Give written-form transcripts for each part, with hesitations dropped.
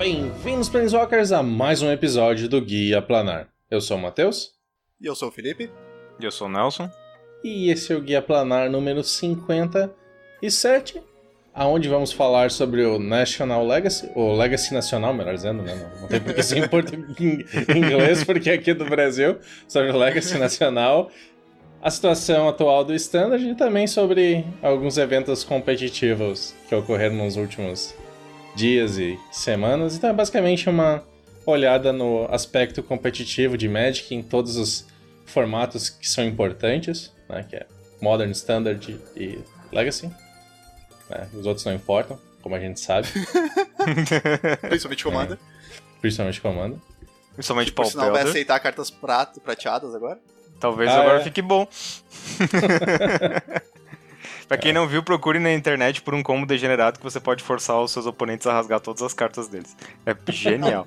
Bem-vindos, Planeswalkers, a mais um episódio do Guia Planar. Eu sou o Matheus. E eu sou o Felipe. E eu sou o Nelson. E esse é o Guia Planar número 57, aonde vamos falar sobre o National Legacy, ou Legacy Nacional, melhor dizendo, né? Não tem porque ser em inglês, porque aqui do Brasil, sobre o Legacy Nacional, a situação atual do Standard e também sobre alguns eventos competitivos que ocorreram nos últimos dias e semanas. Então é basicamente uma olhada no aspecto competitivo de Magic em todos os formatos que são importantes, né, que é Modern, Standard e Legacy. Né, os outros não importam, como a gente sabe. Principalmente Commander. Principalmente Commander. Principalmente Por sinal, vai aceitar cartas prateadas agora? Talvez agora fique bom. Pra quem não viu, procure na internet por um combo degenerado que você pode forçar os seus oponentes a rasgar todas as cartas deles. É genial.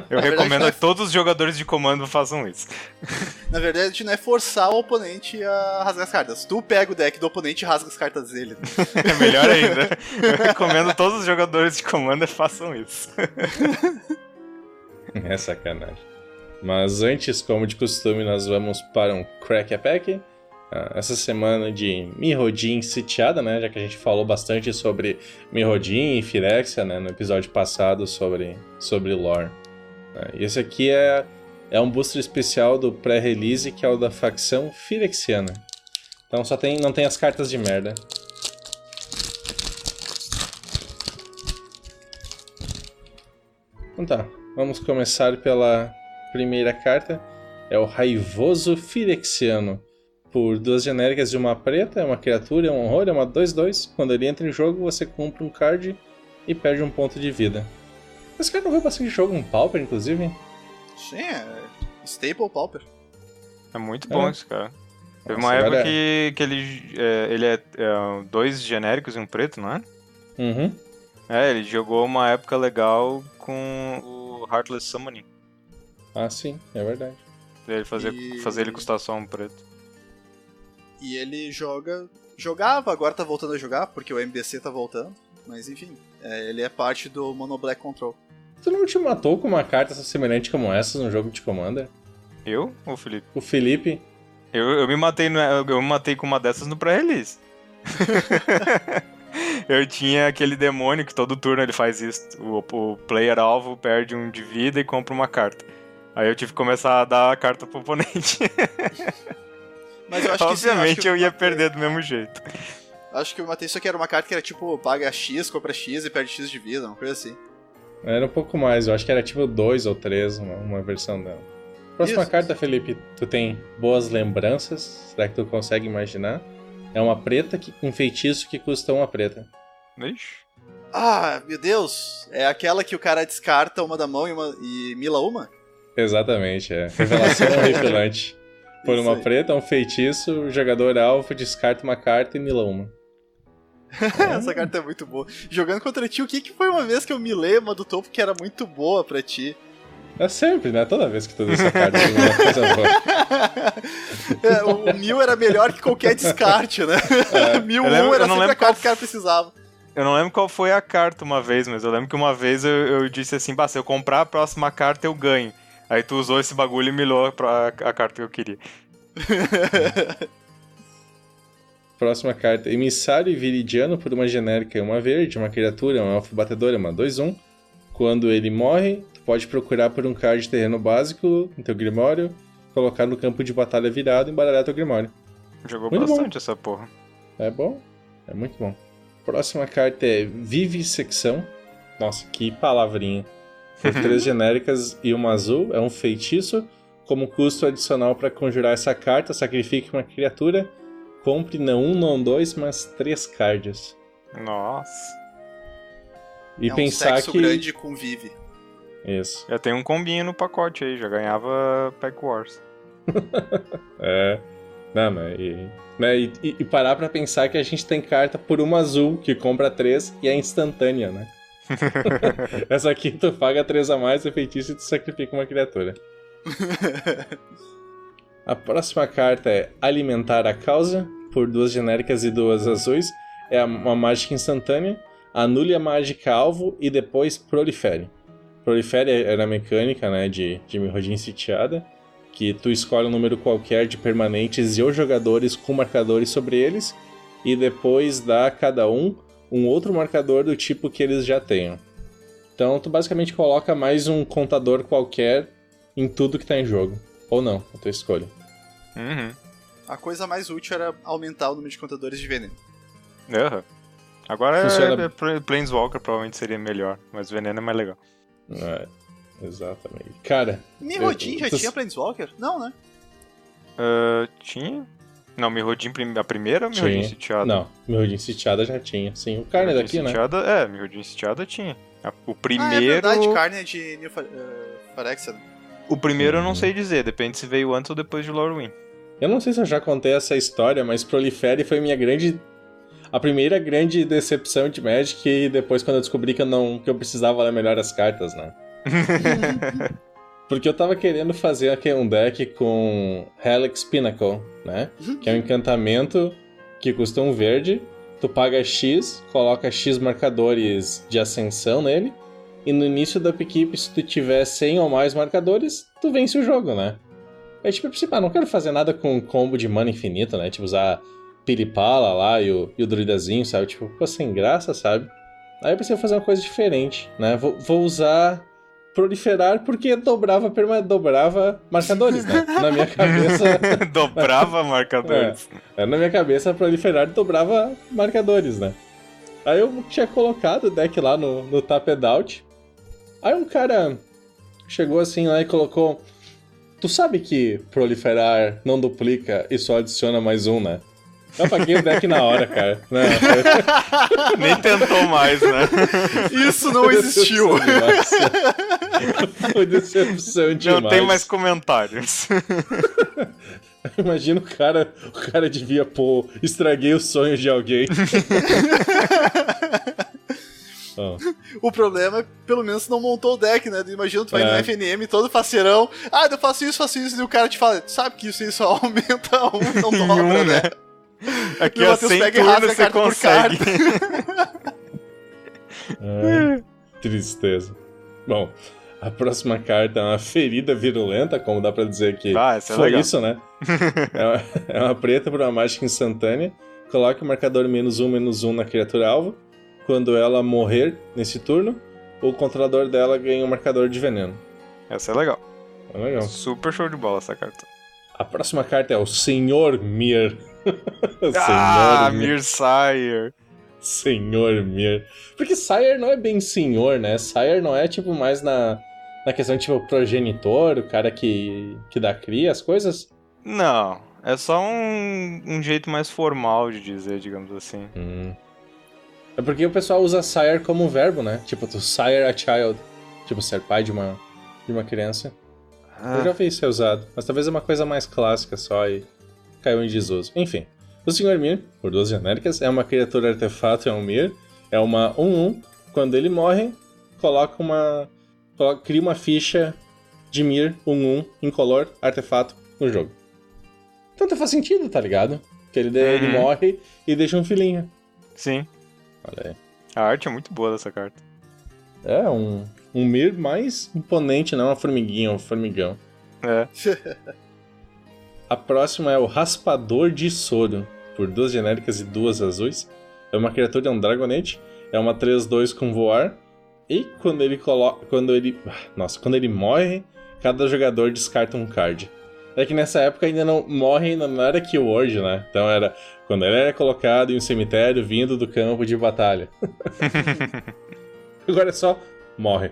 Eu recomendo que todos os jogadores de comando façam isso. Na verdade, não é forçar o oponente a rasgar as cartas. Tu pega o deck do oponente e rasga as cartas dele. É melhor ainda. Eu recomendo todos os jogadores de comando façam isso. É sacanagem. Mas antes, como de costume, nós vamos para um Crack a Pack. Essa semana de Mirrodin sitiada, né? Já que a gente falou bastante sobre Mirrodin e Phyrexia, né? No episódio passado sobre lore. E esse aqui é um booster especial do pré-release, que é o da facção Phyrexiana. Então não tem as cartas de merda. Então tá, vamos começar pela primeira carta. É o Raivoso Phyrexiano. Por 2 genéricas e uma preta, é uma criatura, é um horror, é uma 2/2. Quando ele entra em jogo, você compra um card e perde um ponto de vida. Esse cara não veio bastante jogo no Pauper, inclusive? Sim, é Staple Pauper. É muito bom esse cara. Teve uma época que ele é 2 genéricos e um preto, não é? Uhum. Ele jogou uma época legal com o Heartless Summoning. Ah, sim, é verdade. Ele fazer ele custar só um preto. E ele jogava, agora tá voltando a jogar, porque o MBC tá voltando. Mas enfim, ele é parte do Mono Black Control. Tu não te matou com uma carta semelhante como essa no jogo de Commander? Eu ou o Felipe? O Felipe. Eu me matei com uma dessas no pré-release. Eu tinha aquele demônio que todo turno ele faz isso. O player alvo perde 1 de vida e compra uma carta. Aí eu tive que começar a dar a carta pro oponente. Mas eu acho obviamente que sim, eu ia perder do mesmo jeito. Acho que eu matei isso aqui, era uma carta que era tipo, paga X, compra X e perde X de vida, uma coisa assim. Era um pouco mais, eu acho que era tipo 2 ou 3, uma versão dela. Próxima carta, Felipe, tu tem boas lembranças, será que tu consegue imaginar? É uma preta, um feitiço que custa uma preta. Ixi. Ah, meu Deus! É aquela que o cara descarta uma da mão e mila uma? Exatamente, é. Revelação horripilante. Por uma preta, um feitiço, o jogador alvo descarta uma carta e mila uma. Essa carta é muito boa. Jogando contra ti, o que foi uma vez que eu milei uma do topo que era muito boa pra ti? É sempre, né? Toda vez que tu usa essa carta, é uma coisa boa. O 1000 era melhor que qualquer descarte, né? 1001 era sempre a carta que o cara precisava. Eu não lembro qual foi a carta uma vez, mas eu lembro que uma vez eu disse assim, se eu comprar a próxima carta eu ganho. Aí tu usou esse bagulho e milou a carta que eu queria. Próxima carta. Emissário Viridiano por uma genérica e uma verde, uma criatura, um elfo batedor, uma 2/1. Quando ele morre, tu pode procurar por um card de terreno básico no teu Grimório, colocar no campo de batalha virado e embaralhar teu Grimório. Jogou muito bastante bom. Essa porra. É bom? É muito bom. Próxima carta é Vivissecção. Nossa, que palavrinha. Por 3 genéricas e uma azul, é um feitiço. Como custo adicional para conjurar essa carta, sacrifique uma criatura. Compre não 1, não 2, mas 3 cards. Nossa. E é pensar um sexo que grande com Vive. Isso. Já tem um combinho no pacote aí, já ganhava Pack Wars. Não, mas e parar pra pensar que a gente tem carta por uma azul, que compra 3 e é instantânea, né? Essa aqui tu paga 3 a mais, é feitiço e tu sacrifica uma criatura. A próxima carta é Alimentar a Causa, por 2 genéricas e 2 azuis. É uma mágica instantânea. Anule a mágica alvo e depois prolifere. Prolifere era a mecânica, né, de Mirrodin sitiada, que tu escolhe um número qualquer de permanentes e ou jogadores com marcadores sobre eles, e depois dá a cada um outro marcador do tipo que eles já tenham. Então tu basicamente coloca mais um contador qualquer em tudo que tá em jogo. Ou não, a tua escolha. Uhum. A coisa mais útil era aumentar o número de contadores de veneno. Uhum. Agora Funciona- Planeswalker provavelmente seria melhor, mas veneno é mais legal. É, exatamente. Cara... Mirrodin já tu- tinha Planeswalker? Não, né? Tinha? Não, Mirrodin a primeira ou Mirrodin Tinha. sitiada? Não, Mirrodin sitiada já tinha. Sim, o Carne Mirrodin daqui, né? sitiada, Mirrodin sitiada tinha. O Ah, é primeiro... verdade, carne é de New Phyrexia. O primeiro eu não Uhum. sei dizer, depende se veio antes ou depois de Lorwyn. Eu não sei se eu já contei essa história, mas Prolifere foi a primeira grande decepção de Magic, e depois quando eu descobri que eu precisava ler melhor as cartas, né? Porque eu tava querendo fazer aqui um deck com Helix Pinnacle, né? Que é um encantamento que custa um verde, tu paga X, coloca X marcadores de ascensão nele, e no início da upkeep, se tu tiver 100 ou mais marcadores, tu vence o jogo, né? Aí tipo, eu pensei, não quero fazer nada com combo de mana infinito, né? Tipo, usar Piripala lá e o druidazinho, sabe? Tipo, ficou sem graça, sabe? Aí eu pensei, vou fazer uma coisa diferente, né? Vou usar Proliferar porque dobrava marcadores, né? Na minha cabeça... Dobrava marcadores. Na minha cabeça, Proliferar dobrava marcadores, né? Aí eu tinha colocado o deck lá no Tapped Out. Aí um cara chegou assim lá e colocou... Tu sabe que Proliferar não duplica e só adiciona mais um, né? Eu apaguei o deck na hora, cara. Né? Nem tentou mais, né? Isso não existiu. Foi decepção demais. Não tem mais comentários. Imagina o cara devia pôr, estraguei os sonhos de alguém. Oh. O problema é que pelo menos não montou o deck, né? Imagina, tu vai no FNM todo faceirão. Ah, eu faço isso, e o cara te fala, sabe que isso aí só aumenta um, não dobra, né? Aqui a 100 turnos você consegue. Tristeza. Bom, a próxima carta é uma ferida virulenta, como dá pra dizer que essa foi é legal. isso, né? É uma preta por uma mágica instantânea. Coloque o marcador -1/-1 na criatura alvo. Quando ela morrer nesse turno, o controlador dela ganha um marcador de veneno. Essa é legal. É legal. Super show de bola essa carta. A próxima carta é o Senhor Mir. Mirsire. Senhor Mir. Porque Sire não é bem senhor, né? Sire não é tipo mais na questão tipo progenitor, o cara que dá cria, as coisas? Não, é só um jeito mais formal de dizer, digamos assim. É porque o pessoal usa sire como verbo, né? Tipo, to sire a child. Tipo, ser pai de uma criança. Eu já vi isso ser usado, mas talvez é uma coisa mais clássica só e caiu em desuso. Enfim, o Sr. Mir, por 2 genéricas, é uma criatura artefato, é um Mir, é uma 1/1. Quando ele morre, cria uma ficha de Mir 1/1 incolor artefato no jogo. Então faz sentido, tá ligado? Que ele morre e deixa um filhinho. Sim. Olha aí. A arte é muito boa dessa carta. É, um Mir mais imponente, não uma formiguinha, um formigão. É. A próxima é o Raspador de Soro, por 2 genéricas e 2 azuis. É uma criatura, é um Dragonite, é uma 3/2 com voar. E quando ele morre, cada jogador descarta um card. É que nessa época ainda não era keyword, né? Então era quando ele era colocado em um cemitério vindo do campo de batalha. Agora é só morre.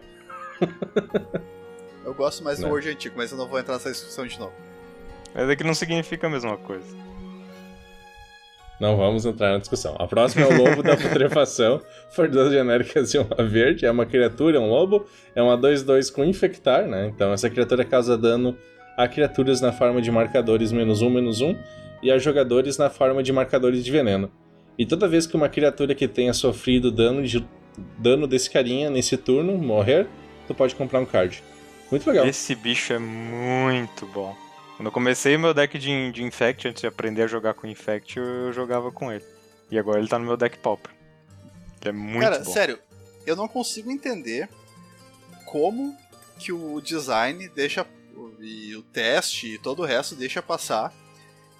Eu gosto mais do Word antigo, mas eu não vou entrar nessa discussão de novo. Mas é que não significa a mesma coisa. Não vamos entrar na discussão. A próxima é o Lobo da Putrefação, por 2 genéricas e uma verde. É uma criatura, é um lobo, é uma 2/2 com infectar, né? Então essa criatura causa dano a criaturas na forma de marcadores -1/-1 e a jogadores na forma de marcadores de veneno. E toda vez que uma criatura que tenha sofrido dano desse carinha nesse turno morrer, tu pode comprar um card. Muito legal. Esse bicho é muito bom. Quando eu comecei meu deck de Infect, antes de aprender a jogar com Infect, eu jogava com ele. E agora ele tá no meu deck Pauper. Ele é muito bom. Cara, sério, eu não consigo entender como que o design deixa, e o teste e todo o resto deixa passar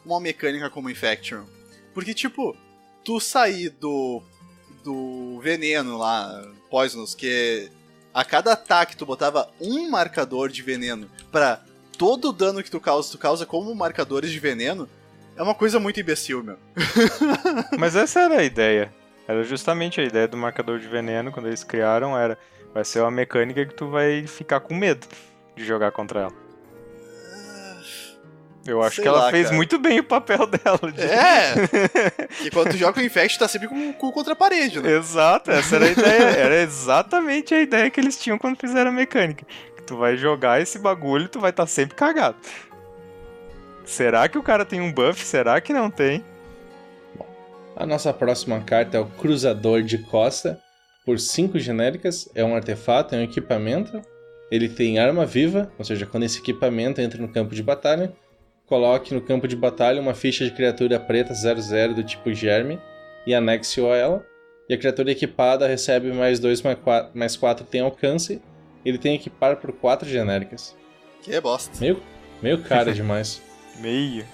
uma mecânica como Infection. Porque, tipo, tu sair do veneno lá, Poisonous, que a cada ataque tu botava um marcador de veneno pra todo o dano que tu causa como marcadores de veneno, é uma coisa muito imbecil, meu. Mas essa era a ideia. Era justamente a ideia do marcador de veneno, quando eles criaram, vai ser uma mecânica que tu vai ficar com medo de jogar contra ela. Eu acho Sei que ela lá, fez cara. muito bem o papel dela. Que quando tu joga com Infect, tá sempre com o cu contra a parede, né? Exato, essa era a ideia. Era exatamente a ideia que eles tinham quando fizeram a mecânica. Que tu vai jogar esse bagulho e tu vai estar sempre cagado. Será que o cara tem um buff? Será que não tem? A nossa próxima carta é o Cruzador de Costa. Por 5 genéricas, é um artefato, é um equipamento. Ele tem arma viva, ou seja, quando esse equipamento entra no campo de batalha, coloque no campo de batalha uma ficha de criatura preta 00 do tipo Germe e anexe-o a ela. E a criatura equipada recebe mais 2, mais 4, tem alcance. Ele tem equipar por 4 genéricas. Que bosta. Meio cara demais. Meio.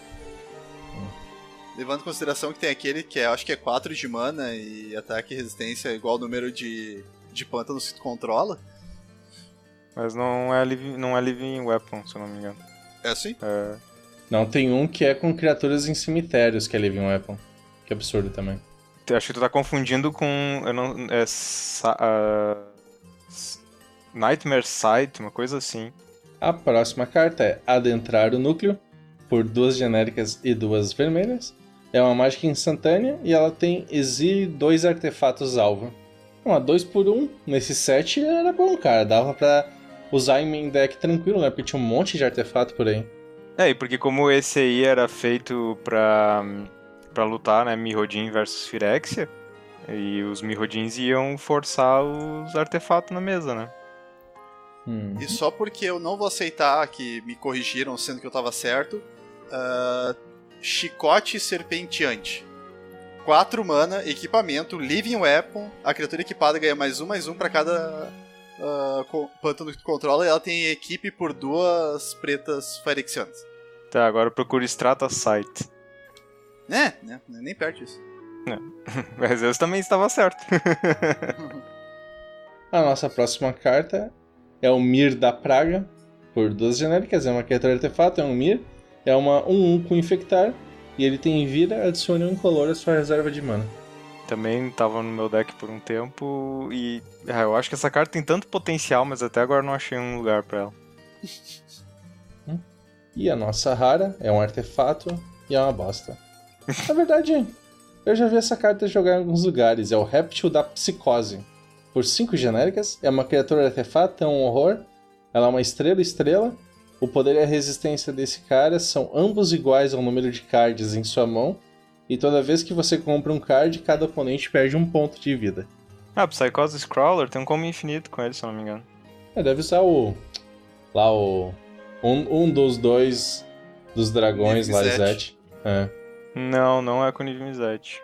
Levando em consideração que tem aquele que acho que é 4 de mana e ataque e resistência igual ao número de pântanos que tu controla. Mas não é Living Weapon, se eu não me engano. É assim? Não, tem um que é com criaturas em cemitérios, que é Living Weapon. Que absurdo também. Acho que tu tá confundindo com... Nightmare Sight, uma coisa assim. A próxima carta é Adentrar o Núcleo, por 2 genéricas e 2 vermelhas. É uma mágica instantânea e ela tem exile 2 artefatos alvo. A 2x1 nesse set era bom, cara. Dava pra usar em main deck tranquilo, né? Porque tinha um monte de artefato por aí. E porque como esse aí era feito pra lutar, né, Mirrodin versus Phyrexia, e os Mirrodins iam forçar os artefatos na mesa, né? E só porque eu não vou aceitar que me corrigiram sendo que eu tava certo, Chicote Serpenteante. 4 mana, equipamento, Living Weapon, a criatura equipada ganha mais um pra cada pântano que tu controla, e ela tem equipe por 2 pretas Phyrexianas. Tá, agora procura Strata Sight. Né? Nem perto disso. Mas eu também estava certo. A nossa próxima carta é o Mir da Praga, por 2 genéricas. É uma criatura artefato, é um Mir. É uma 1/1 com Infectar. E ele tem vida, adicione um incolor à sua reserva de mana. Também tava no meu deck por um tempo e... eu acho que essa carta tem tanto potencial, mas até agora não achei um lugar pra ela. E a nossa rara é um artefato e é uma bosta. Na verdade, eu já vi essa carta jogar em alguns lugares. É o Réptil da Psicose. Por 5 genéricas, é uma criatura artefato, é um horror. Ela é uma estrela. O poder e a resistência desse cara são ambos iguais ao número de cards em sua mão. E toda vez que você compra um card, cada oponente perde 1 ponto de vida. Psychosis Crawler tem um combo infinito com ele, se eu não me engano. Deve usar um dos 2 dos dragões lá, Zet. Não é com Niv-Mizzet.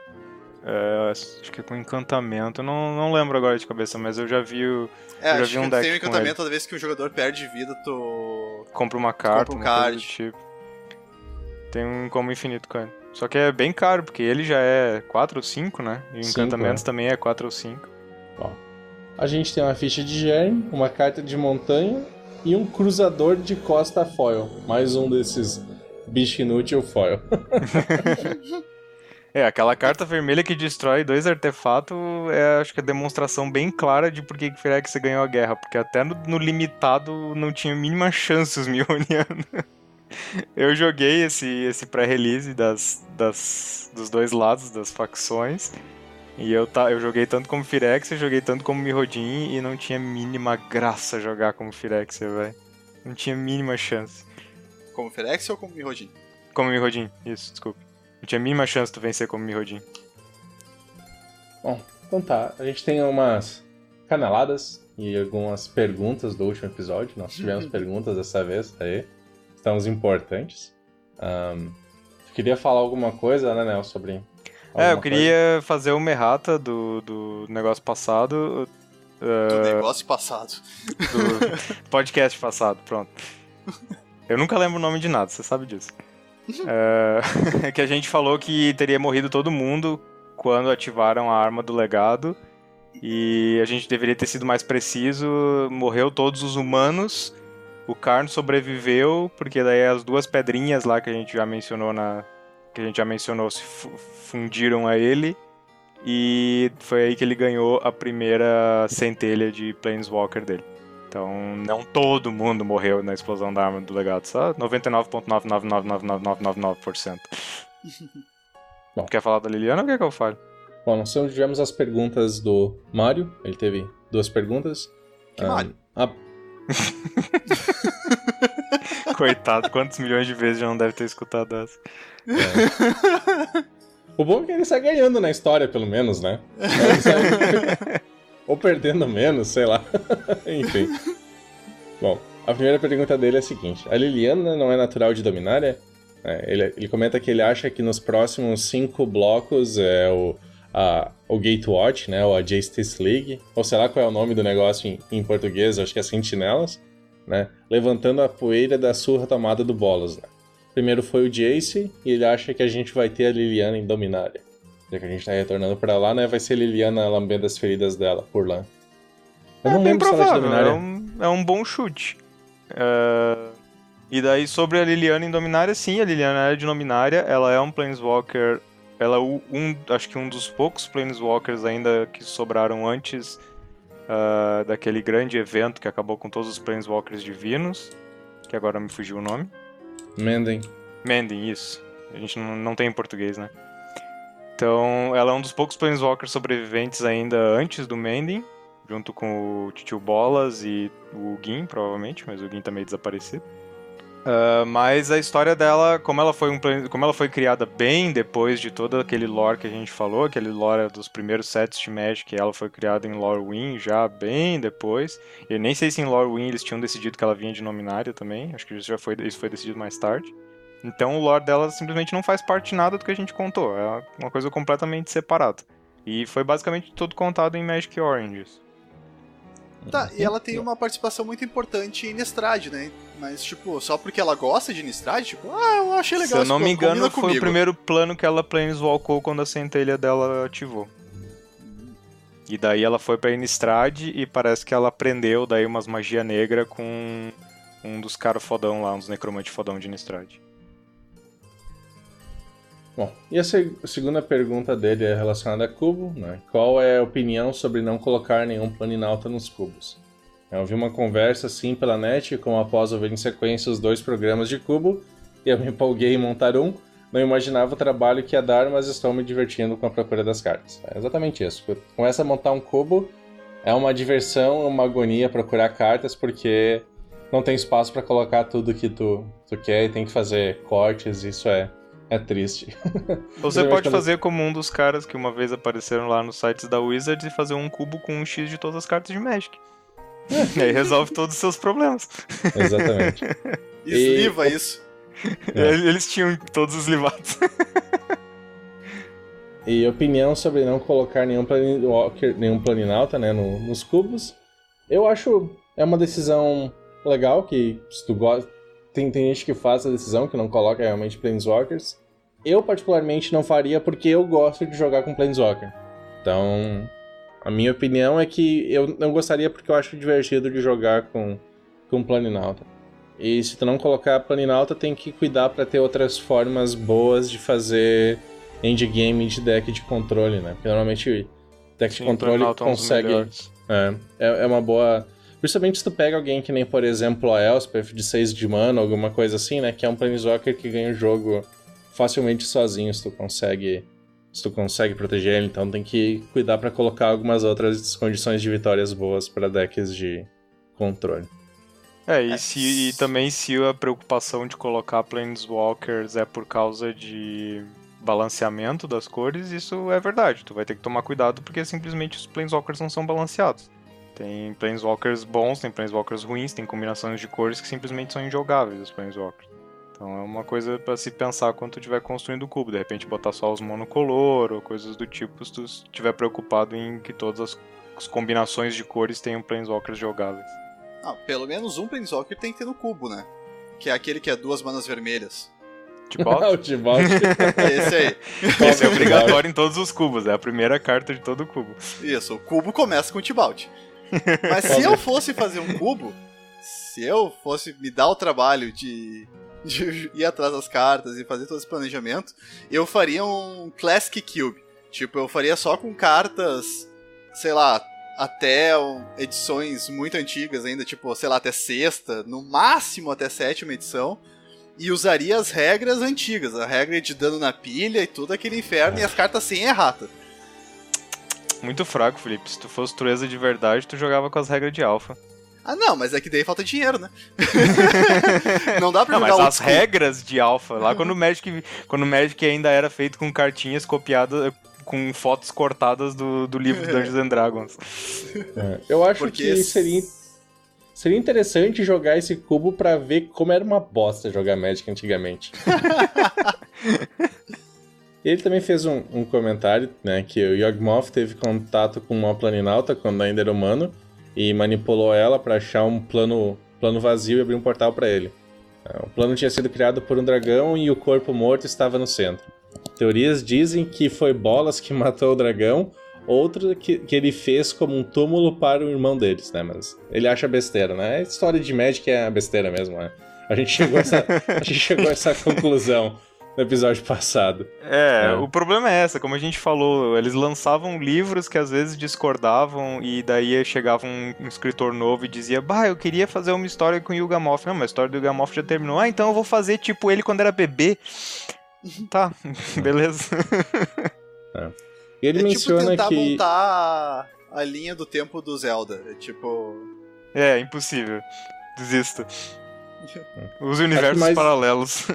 Acho que é com encantamento. Eu não lembro agora de cabeça, mas eu já vi um deck. Tem um encantamento toda vez que um jogador perde vida, tu compra uma carta, um uma card. coisa do tipo. Tem um combo infinito com ele. Só que é bem caro, porque ele já é 4 ou 5, né? E o encantamentos também é 4 ou 5. Ó, a gente tem uma ficha de germe, uma carta de montanha e um cruzador de costa foil. Mais um desses bicho inútil foil. Aquela carta vermelha que destrói 2 artefatos acho que é a demonstração bem clara de por que Phyrexia ganhou a guerra. Porque até no limitado não tinha a mínima chance os Mirronianos. Eu joguei esse pré-release dos 2 lados das facções. E eu joguei tanto como Phyrexia, joguei tanto como Mirrodin, e não tinha mínima graça jogar como Phyrexia, velho. Não tinha mínima chance. Como Phyrexia ou como Mirrodin? Como Mirrodin, isso, desculpa. Não tinha a mínima chance de tu vencer como Mirrodin. Bom, então tá. A gente tem umas caneladas e algumas perguntas do último episódio. Nós tivemos perguntas dessa vez, aí. Estamos importantes. Queria falar alguma coisa, né, Nel, sobre... Eu queria fazer uma errata do negócio passado. Do negócio passado. Do podcast passado, pronto. Eu nunca lembro o nome de nada, você sabe disso. Que a gente falou que teria morrido todo mundo quando ativaram a arma do legado. E a gente deveria ter sido mais preciso. Morreu todos os humanos. O Karn sobreviveu, porque daí as duas pedrinhas lá que a gente já mencionou se fundiram a ele. E foi aí que ele ganhou a primeira centelha de Planeswalker dele. Então, não todo mundo morreu na explosão da arma do legado, só 99,9999999%. Bom. Quer falar da Liliana ou quer que eu fale? Bom, nós tivemos as perguntas do Mário. Ele teve 2 perguntas. Que Mário? Coitado, quantos milhões de vezes já não deve ter escutado essa? O bom é que ele sai ganhando na história, pelo menos, né? Ou perdendo menos, sei lá. Enfim. Bom, a primeira pergunta dele é a seguinte. A Liliana não é natural de Dominária? Ele comenta que ele acha que nos próximos 5 blocos o Gatewatch, né, ou a Justice League, ou sei lá qual é o nome do negócio em português, acho que é Sentinelas, né, levantando a poeira da surra tomada do Bolas, né. Primeiro foi o Jace, e ele acha que a gente vai ter a Liliana em Dominária. Já que a gente tá retornando pra lá, né, vai ser a Liliana lambendo as feridas dela por lá. Eu não bem lembro se ela é de provável, Dominária. é um bom chute. E daí sobre a Liliana em Dominária, sim, a Liliana é de Dominária, ela é um Planeswalker, ela é acho que um dos poucos Planeswalkers ainda que sobraram antes daquele grande evento que acabou com todos os Planeswalkers divinos, que agora me fugiu o nome. Mending, isso. A gente não tem em português, né? Então, ela é um dos poucos Planeswalkers sobreviventes ainda antes do Mending, junto com o Titio Bolas e o Gin, provavelmente, mas o Gin tá meio desaparecido. Mas a história dela, como ela foi criada bem depois de todo aquele lore que a gente falou, aquele lore dos primeiros sets de Magic, ela foi criada em Lorwyn já bem depois. Eu nem sei se em Lorwyn eles tinham decidido que ela vinha de Nominária também, acho que isso foi decidido mais tarde. Então o lore dela simplesmente não faz parte de nada do que a gente contou, é uma coisa completamente separada. E foi basicamente tudo contado em Magic Oranges. Tá, e ela tem uma participação muito importante em Innistrad, né? Mas, tipo, só porque ela gosta de Innistrad, tipo, eu achei legal. Se eu não me engano, foi comigo. o primeiro plano que ela planeswalkou quando a centelha dela ativou. E daí ela foi pra Innistrad e parece que ela aprendeu daí umas magia negra com um dos caras fodão lá, um dos necromantes fodão de Innistrad. Bom, e a segunda pergunta dele é relacionada a cubo, né? Qual é a opinião sobre não colocar nenhum planinauta nos cubos? Eu vi uma conversa assim pela net, como após ouvir em sequência os 2 programas de cubo, e eu me empolguei em montar um, não imaginava o trabalho que ia dar, mas estou me divertindo com a procura das cartas. É exatamente isso. Começa a montar um cubo, é uma diversão, uma agonia procurar cartas, porque não tem espaço para colocar tudo que tu quer e tem que fazer cortes, isso é triste. Você pode fazer como um dos caras que uma vez apareceram lá nos sites da Wizards e fazer um cubo com um X de todas as cartas de Magic. E aí resolve todos os seus problemas. Exatamente. Esliva isso. Eles tinham todos os livados. E opinião sobre não colocar nenhum planinauta, né, nos cubos. Eu acho é uma decisão legal, que se tu gosta... Tem gente que faz a decisão, que não coloca realmente Planeswalkers. Eu, particularmente, não faria porque eu gosto de jogar com Planeswalker. Então, a minha opinião é que eu não gostaria porque eu acho divertido de jogar com Planinauta. E se tu não colocar Planinauta, tem que cuidar para ter outras formas boas de fazer endgame de deck de controle, né? Porque normalmente deck de controle consegue... É uma boa... Principalmente se tu pega alguém que nem, por exemplo, a Elspeth de 6 de mana, alguma coisa assim, né? Que é um Planeswalker que ganha o jogo facilmente sozinho, se tu consegue proteger ele. Então tem que cuidar pra colocar algumas outras condições de vitórias boas pra decks de controle. E também se a preocupação de colocar Planeswalkers é por causa de balanceamento das cores, isso é verdade. Tu vai ter que tomar cuidado porque simplesmente os Planeswalkers não são balanceados. Tem Planeswalkers bons, tem Planeswalkers ruins, tem combinações de cores que simplesmente são injogáveis, os Planeswalkers. Então é uma coisa pra se pensar quando tu estiver construindo o cubo. De repente botar só os monocolor ou coisas do tipo, se tu estiver preocupado em que todas as combinações de cores tenham Planeswalkers jogáveis. Pelo menos um Planeswalker tem que ter no cubo, né? Que é aquele que é 2 manas vermelhas. Tibalt? O Tibalt. Esse aí. Esse é obrigatório em todos os cubos, é a primeira carta de todo o cubo. Isso, o cubo começa com o Tibalt. Mas se eu fosse fazer um cubo, se eu fosse me dar o trabalho de ir atrás das cartas e fazer todo esse planejamento, eu faria um Classic Cube. Tipo, eu faria só com cartas, sei lá, até edições muito antigas ainda, tipo, sei lá, até sexta, no máximo até sétima edição, e usaria as regras antigas, a regra de dano na pilha e tudo aquele inferno, e as cartas sem errata. Muito fraco, Felipe. Se tu fosse Trueza de verdade, tu jogava com as regras de alfa. Não, mas é que daí falta dinheiro, né? Não dá pra jogar mas old as school. regras de alfa, lá quando o Magic ainda era feito com cartinhas copiadas, com fotos cortadas do livro Dungeons and Dragons. Eu acho Porque que seria interessante jogar esse cubo pra ver como era uma bosta jogar Magic antigamente. Ele também fez um comentário, né, que o Yawgmoth teve contato com uma planinauta quando ainda era humano e manipulou ela pra achar um plano vazio e abrir um portal pra ele. O plano tinha sido criado por um dragão e o corpo morto estava no centro. Teorias dizem que foi Bolas que matou o dragão, outro que ele fez como um túmulo para o irmão deles, né, mas ele acha besteira, né? A história de Magic é besteira mesmo, né? A gente chegou a essa conclusão no episódio passado. O problema é essa, como a gente falou, eles lançavam livros que às vezes discordavam e daí chegava um escritor novo e dizia, eu queria fazer uma história com o Yawgmoth. Não, mas a história do Yawgmoth já terminou. Então eu vou fazer tipo ele quando era bebê. Tá, beleza. E ele menciona tipo tentar que... montar a linha do tempo do Zelda. É tipo... Impossível. Desista. Os universos paralelos.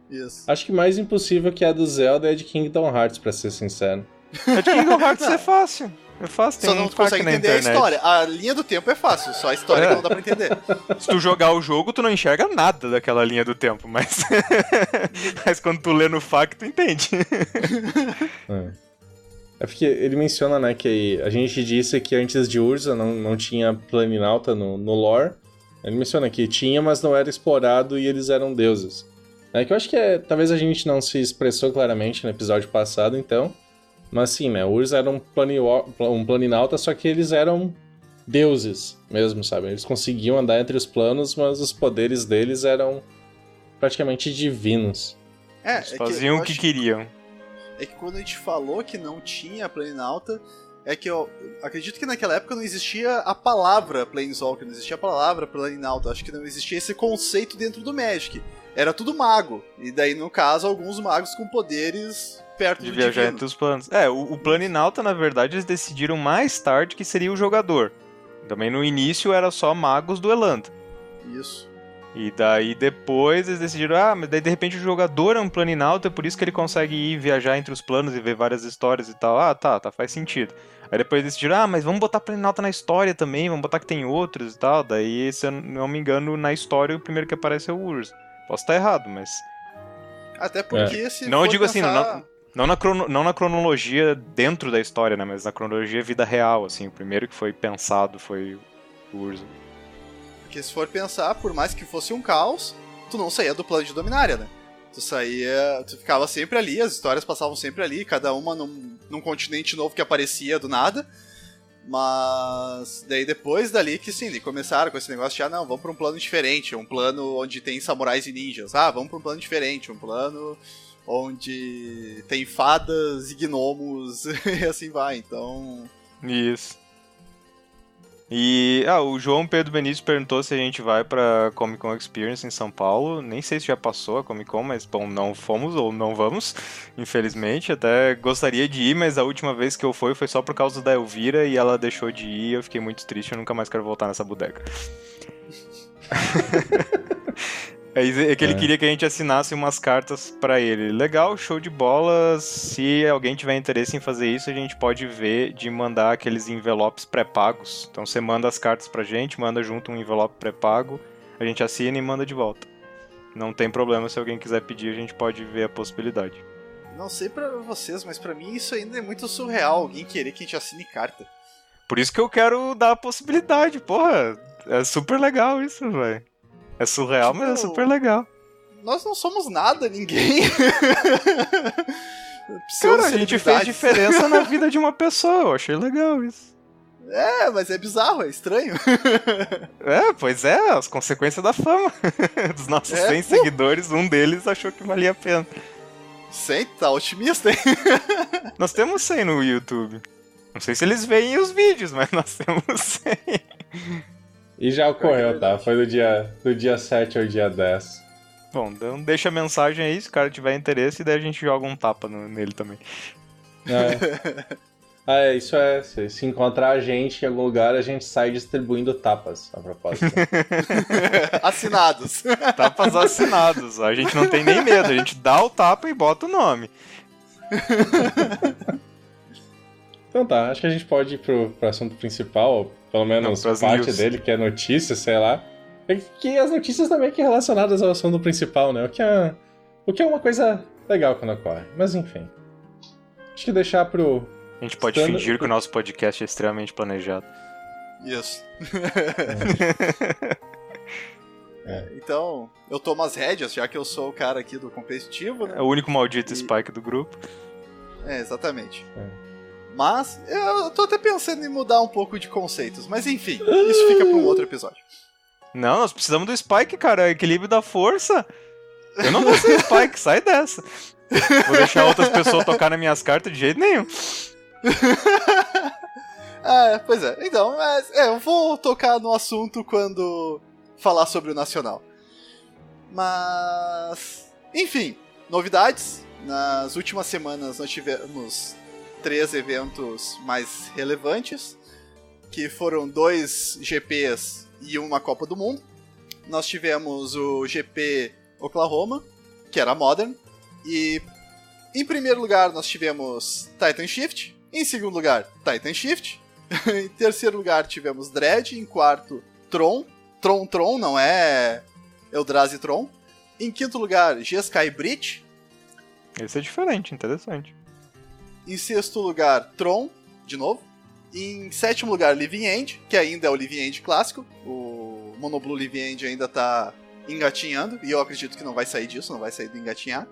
Isso. Acho que mais impossível que a do Zelda é a de Kingdom Hearts, pra ser sincero. A de Kingdom Hearts é fácil. É fácil, tem só não consegue entender a história. A linha do tempo é fácil, só a história que não dá pra entender. Se tu jogar o jogo, tu não enxerga nada daquela linha do tempo, mas mas quando tu lê no FAQ, tu entende. É porque ele menciona, né, que a gente disse que antes de Urza não tinha planinauta no lore. Ele menciona que tinha, mas não era explorado e eles eram deuses. Que eu acho que talvez a gente não se expressou claramente no episódio passado, então. Mas sim, né? Urza era um planinauta, só que eles eram deuses mesmo, sabe? Eles conseguiam andar entre os planos, mas os poderes deles eram praticamente divinos. Eles faziam o que queriam. É que quando a gente falou que não tinha planinauta, é que eu acredito que naquela época não existia a palavra Planeswalker, não existia a palavra planinauta. Acho que não existia esse conceito dentro do Magic. Era tudo mago. E daí, no caso, alguns magos com poderes perto de do viajar divino. entre os planos. O planinauta, na verdade, eles decidiram mais tarde que seria o jogador. Também no início era só magos do Eland. Isso. E daí depois eles decidiram, mas daí de repente o jogador é um planinauta, é por isso que ele consegue ir viajar entre os planos e ver várias histórias e tal. Tá, faz sentido. Aí depois decidiram, mas vamos botar planinauta na história também, vamos botar que tem outros e tal. Daí, se eu não me engano, na história o primeiro que aparece é o Urza. Posso estar errado, mas... Até porque se não, eu digo pensar... assim, não na cronologia dentro da história, né? Mas na cronologia vida real, assim. O primeiro que foi pensado foi o Urza. Porque se for pensar, por mais que fosse um caos, tu não saía do plano de Dominária, né? Tu ficava sempre ali, as histórias passavam sempre ali, cada uma num continente novo que aparecia do nada. Mas daí depois dali que sim, começaram com esse negócio de, não, vamos pra um plano diferente, um plano onde tem samurais e ninjas. Vamos pra um plano diferente, um plano onde tem fadas e gnomos e assim vai, então... Isso. E o João Pedro Benício perguntou se a gente vai pra Comic Con Experience em São Paulo. Nem sei se já passou a Comic Con, mas bom, não fomos ou não vamos, infelizmente. Até gostaria de ir, mas a última vez que eu fui foi só por causa da Elvira e ela deixou de ir. Eu fiquei muito triste, eu nunca mais quero voltar nessa bodega. É que ele queria que a gente assinasse umas cartas pra ele. Legal, show de bola. Se alguém tiver interesse em fazer isso, a gente pode ver de mandar aqueles envelopes pré-pagos. Então você manda as cartas pra gente, manda junto um envelope pré-pago, a gente assina e manda de volta. Não tem problema, se alguém quiser pedir, a gente pode ver a possibilidade. Não sei pra vocês, mas pra mim isso ainda é muito surreal, alguém querer que a gente assine carta. Por isso que eu quero dar a possibilidade, porra. É super legal isso, velho. É surreal, mas é super legal. Nós não somos nada, ninguém. Cara, a gente fez diferença na vida de uma pessoa, eu achei legal isso. É, mas é bizarro, é estranho. Pois é, as consequências da fama. Dos nossos 100 seguidores, um deles achou que valia a pena. 100? Tá otimista, hein? Nós temos 100 no YouTube. Não sei se eles veem os vídeos, mas nós temos 100. E já ocorreu, tá? Foi do dia 7 ao dia 10. Bom, então deixa a mensagem aí, se o cara tiver interesse, e daí a gente joga um tapa nele também. Isso é. Se encontrar a gente em algum lugar, a gente sai distribuindo tapas, a propósito. Assinados. Tapas assinados. A gente não tem nem medo, a gente dá o tapa e bota o nome. Então tá, acho que a gente pode ir pro assunto principal, pelo menos parte dele, que é notícia, sei lá. Que as notícias também que relacionadas ao assunto principal, né? O que é uma coisa legal quando ocorre. Mas enfim. Acho que deixar pro... A gente pode fingir que o nosso podcast é extremamente planejado. Isso. Então, eu tomo as rédeas, já que eu sou o cara aqui do competitivo, né? É o único maldito Spike do grupo. Exatamente. Mas, eu tô até pensando em mudar um pouco de conceitos. Mas enfim, isso fica pra um outro episódio. Não, nós precisamos do Spike, cara. Equilíbrio da força. Eu não vou ser Spike, sai dessa. Vou deixar outras pessoas tocar nas minhas cartas de jeito nenhum. Pois é. Então, eu vou tocar no assunto quando falar sobre o Nacional. Mas, enfim, novidades. Nas últimas semanas nós tivemos 3 eventos mais relevantes, que foram 2 GPs e uma Copa do Mundo. Nós tivemos o GP Oklahoma, que era Modern, e em primeiro lugar nós tivemos Titan Shift, em segundo lugar Titan Shift, em terceiro lugar tivemos Dread, em quarto Tron, não é Eldrazi Tron, em quinto lugar Jeskai Breach. Esse é diferente, interessante. Em sexto lugar Tron, de novo. Em sétimo lugar, Living End, que ainda é o Living End clássico. O Monoblue Living End ainda tá engatinhando, e eu acredito que não vai sair disso, não vai sair do engatinhar.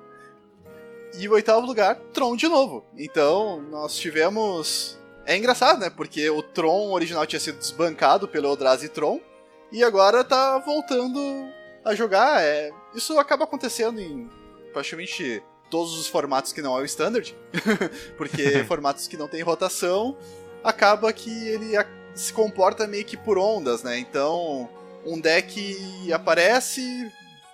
E o oitavo lugar, Tron de novo. Então, nós tivemos... É engraçado, né? Porque o Tron original tinha sido desbancado pelo Eldrazi Tron, e agora tá voltando a jogar. Isso acaba acontecendo em praticamente todos os formatos que não é o Standard, porque formatos que não tem rotação, acaba que ele se comporta meio que por ondas, né? Então, um deck aparece,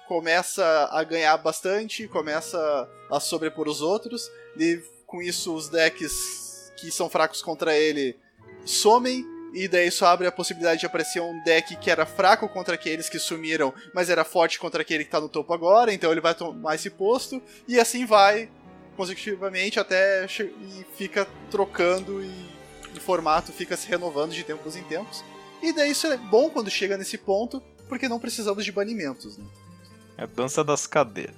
começa a ganhar bastante, começa a sobrepor os outros, e com isso os decks que são fracos contra ele somem, e daí isso abre a possibilidade de aparecer um deck que era fraco contra aqueles que sumiram, mas era forte contra aquele que tá no topo agora, então ele vai tomar esse posto, e assim vai consecutivamente até e fica trocando, e o formato fica se renovando de tempos em tempos. E daí isso é bom quando chega nesse ponto, porque não precisamos de banimentos, né? É a dança das cadeiras.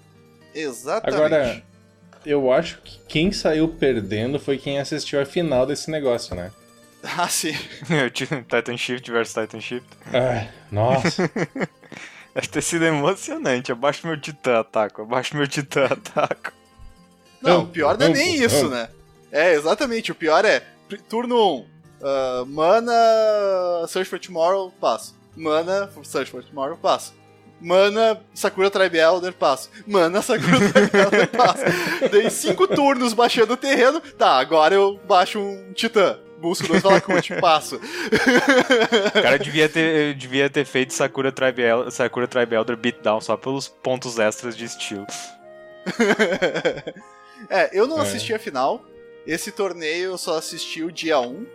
Exatamente. Agora, eu acho que quem saiu perdendo foi quem assistiu a final desse negócio, né? Ah, sim. Titan Shift versus Titan Shift. Nossa. Deve ter sido emocionante. Abaixo meu titã, ataco. Não, o pior não é nem isso, né? Exatamente. O pior é, turno 1, mana Search for Tomorrow, passo. Mana Search for Tomorrow, passo. Mana Sakura Tribe Elder, passo. Mana Sakura Tribe Elder, passo. Dei 5 turnos baixando o terreno. Tá, agora eu baixo um titã. Busco 2 Valakut, passo. O cara devia ter feito Sakura Tribe Elder Beatdown só pelos pontos extras de estilo. Eu não assisti a final. Esse torneio eu só assisti o dia 1.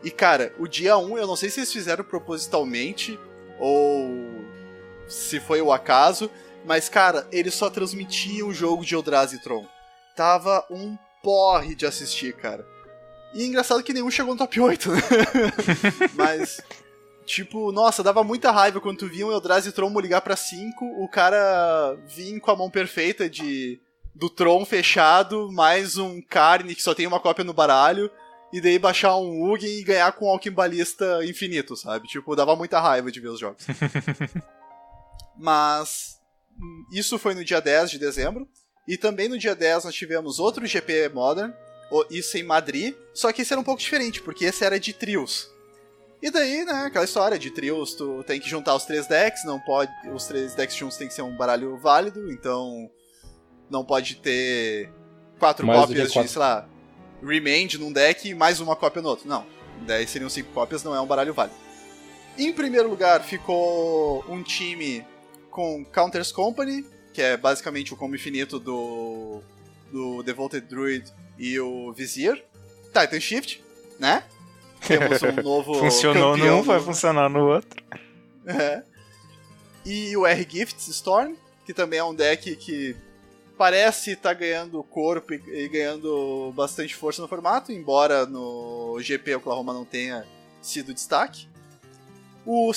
E cara, o dia 1 eu não sei se eles fizeram propositalmente ou se foi o acaso, mas cara, eles só transmitiam o jogo de Eldrazi Tron. Tava um porre de assistir, cara. E é engraçado que nenhum chegou no top 8, né? Mas, tipo, nossa, dava muita raiva quando tu via um Eldrazi Tron ligar pra 5, o cara vinha com a mão perfeita do Tron fechado, mais um Karn que só tem uma cópia no baralho, e daí baixar um Ugin e ganhar com um Alquimbalista infinito, sabe? Tipo, dava muita raiva de ver os jogos. Mas isso foi no dia 10 de dezembro. E também no dia 10 nós tivemos outro GP Modern, isso em Madrid, só que esse era um pouco diferente, porque esse era de trios. E daí, né, aquela história de trios, tu tem que juntar os 3 decks, não pode, os 3 decks juntos tem que ser um baralho válido, então não pode ter 4 cópias de, sei lá, Remand num deck e mais uma cópia no outro. Não, daí seriam 5 cópias, não é um baralho válido. Em primeiro lugar ficou um time com Counters Company, que é basicamente o combo infinito do Devoted Druid e o Vizier. Titan Shift, né? Temos um novo funcionou num, vai funcionar no outro. É. E o R-Gifts Storm, que também é um deck que parece estar ganhando corpo e ganhando bastante força no formato, embora no GP Oklahoma não tenha sido destaque. O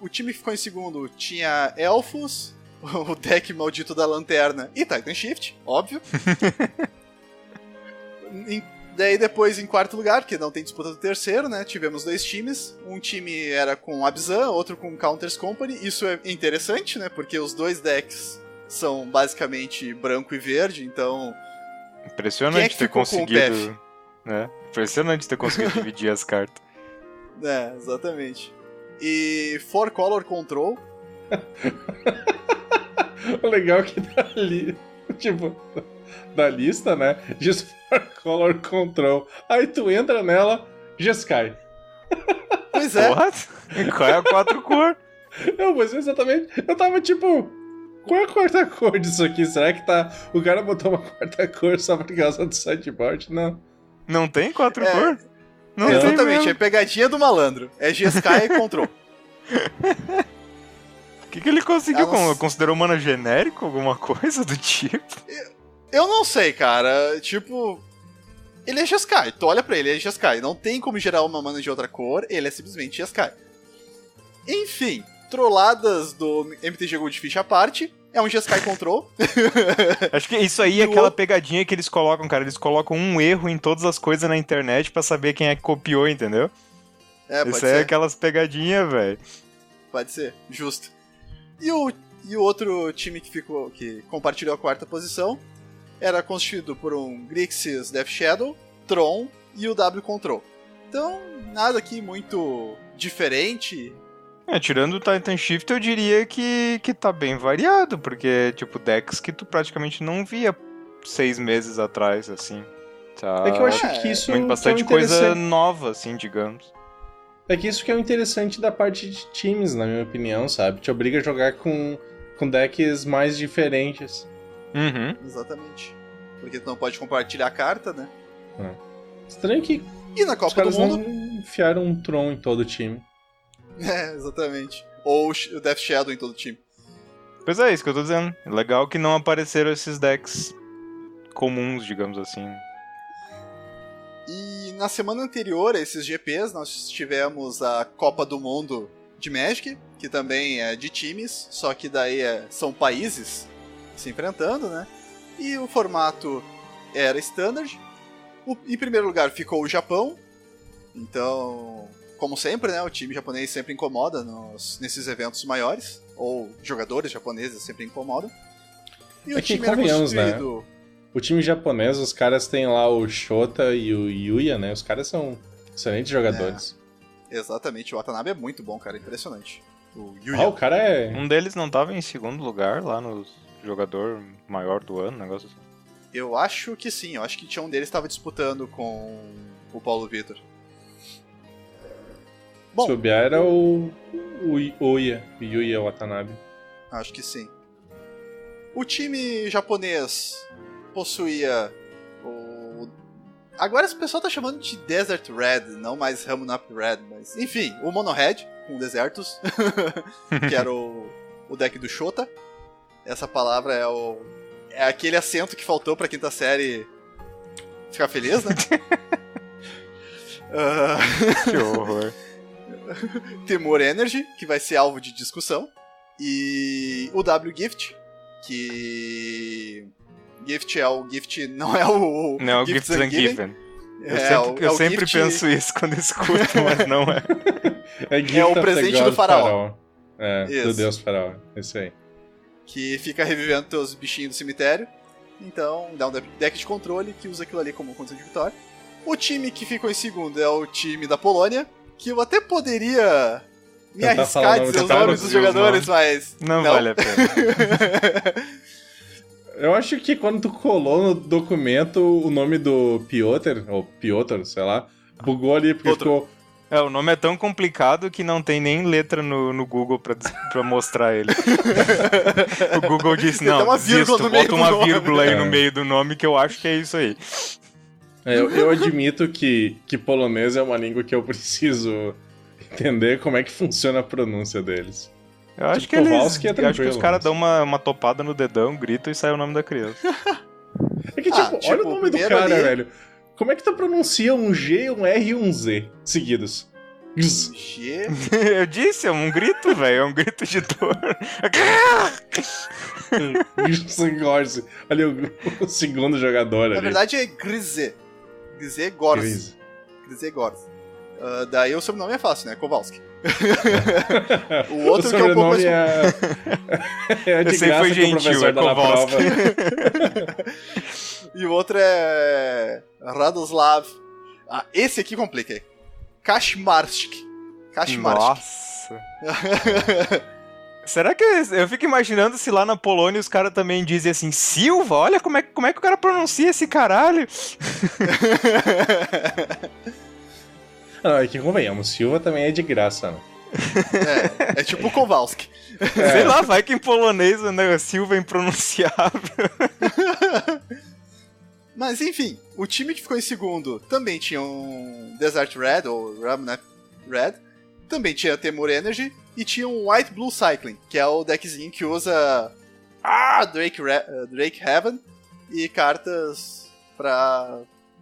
time que ficou em segundo tinha Elfos, o deck maldito da lanterna e Titan Shift, óbvio. Daí depois em quarto lugar, que não tem disputa do terceiro, né? Tivemos 2 times. Um time era com Abzan, outro com Counters Company. Isso é interessante, né? Porque os 2 decks são basicamente branco e verde, então... Impressionante ter conseguido... né? Impressionante ter conseguido dividir as cartas. É, exatamente. E 4 Color Control. O legal é que dali, tipo, da lista, né? Diz 4 Color Control. Aí tu entra nela, Jeskai. Pois é. What? Qual é a 4 cor? Não, mas exatamente. Eu tava tipo, qual é a quarta cor disso aqui? Será que tá. O cara botou uma quarta cor só por causa do sideboard? Não. Não tem 4 cor? Não exatamente, tem é pegadinha do malandro. É Jeskai e Control. O que ele conseguiu? Considerou mana genérico? Alguma coisa do tipo? Eu não sei, cara. Tipo... Ele é Jeskai. Tu olha pra ele, ele é Jeskai. Não tem como gerar uma mana de outra cor. Ele é simplesmente Jeskai. Enfim. Trolladas do MTG Goldfish à parte. É um Jeskai Control. Acho que isso aí é aquela pegadinha que eles colocam, cara. Eles colocam um erro em todas as coisas na internet pra saber quem é que copiou, entendeu? É, pode isso ser. aí é aquelas pegadinhas, velho. Pode ser, justo. E o outro time que compartilhou a quarta posição era constituído por um Grixis Death Shadow, Tron e o W Control. Então, nada aqui muito diferente. Tirando o Titan Shift, eu diria que tá bem variado, porque, tipo, decks que tu praticamente não via 6 meses atrás, assim. Tá... É que eu acho que isso bastante coisa nova, assim, digamos. É que isso que é o interessante da parte de times, na minha opinião, sabe? Te obriga a jogar com decks mais diferentes. Uhum. Exatamente. Porque tu não pode compartilhar a carta, né? Estranho que e na Copa os caras do Mundo não enfiaram um Tron em todo o time. É, exatamente. Ou o Death Shadow em todo o time. Pois é, isso que eu tô dizendo. É legal que não apareceram esses decks comuns, digamos assim. E na semana anterior a esses GPs, nós tivemos a Copa do Mundo de Magic, que também é de times, só que daí são países se enfrentando, né? E o formato era Standard. Em primeiro lugar ficou o Japão. Então, como sempre, né? O time japonês sempre incomoda nesses eventos maiores. Ou jogadores japoneses sempre incomodam. E o time era constituído... Né? O time japonês, os caras têm lá o Shota e o Yuya, né? Os caras são excelentes jogadores. Exatamente, o Watanabe é muito bom, cara, impressionante. O Yuya. O cara é... Um deles não tava em segundo lugar lá no jogador maior do ano, negócio assim? Eu acho que sim, eu acho que tinha um deles que estava disputando com o Paulo Vitor. Bom, se bobear era o Yuya Watanabe. Acho que sim. O time japonês possuía o... Agora esse pessoal tá chamando de Desert Red, não mais Ramon Up Red, mas enfim, o Mono Red, com desertos, que era o deck do Shota. Essa palavra é aquele acento que faltou pra quinta série ficar feliz, né? Que horror. Temor Energy, que vai ser alvo de discussão. E o W Gift, que... Gift é o Gift, não é o Gifts Ungiven. Eu sempre penso isso quando escuto, mas não é. É o presente do faraó. Do deus faraó. Isso aí. Que fica revivendo teus bichinhos do cemitério. Então, dá um deck de controle que usa aquilo ali como condição de vitória. O time que ficou em segundo é o time da Polônia, que eu até poderia me arriscar a dizer os nomes dos jogadores, mas... Não vale a pena. Eu acho que quando tu colou no documento o nome do Piotr, ou Piotr, sei lá, bugou ali porque ficou... O nome é tão complicado que não tem nem letra no Google pra mostrar ele. O Google disse, não, bota uma vírgula aí no meio do nome que eu acho que é isso aí. Eu admito que polonês é uma língua que eu preciso entender como é que funciona a pronúncia deles. Eu acho que os caras dão uma topada no dedão, gritam e sai o nome da criança. É que, olha o nome do cara, ali... velho. Como é que tu pronuncia um G, um R e um Z seguidos? G? Eu disse, é um grito, velho. É um grito de dor. Olha o segundo jogador ali. Na verdade é Gryzé. Gryzé Gorz. Gryzé Gorz. Daí o sobrenome é fácil, né? Kowalski. O outro que é um pouco mais... é de graça foi gentil, é Kowalski. E o outro é Radoslav. Esse aqui complica. Kashmarsk. Nossa. Será que... Eu fico imaginando se lá na Polônia os caras também dizem assim, Silva, olha como é que o cara pronuncia esse caralho. Não, é que convenhamos, Silva também é de graça, né? É tipo Kowalski. Sei lá, vai que em polonês né, Silva é impronunciável. Mas enfim, o time que ficou em segundo também tinha um Desert Red, ou Ramnap Red, também tinha Temur Energy, e tinha um White Blue Cycling, que é o deckzinho que usa Drake Heaven e cartas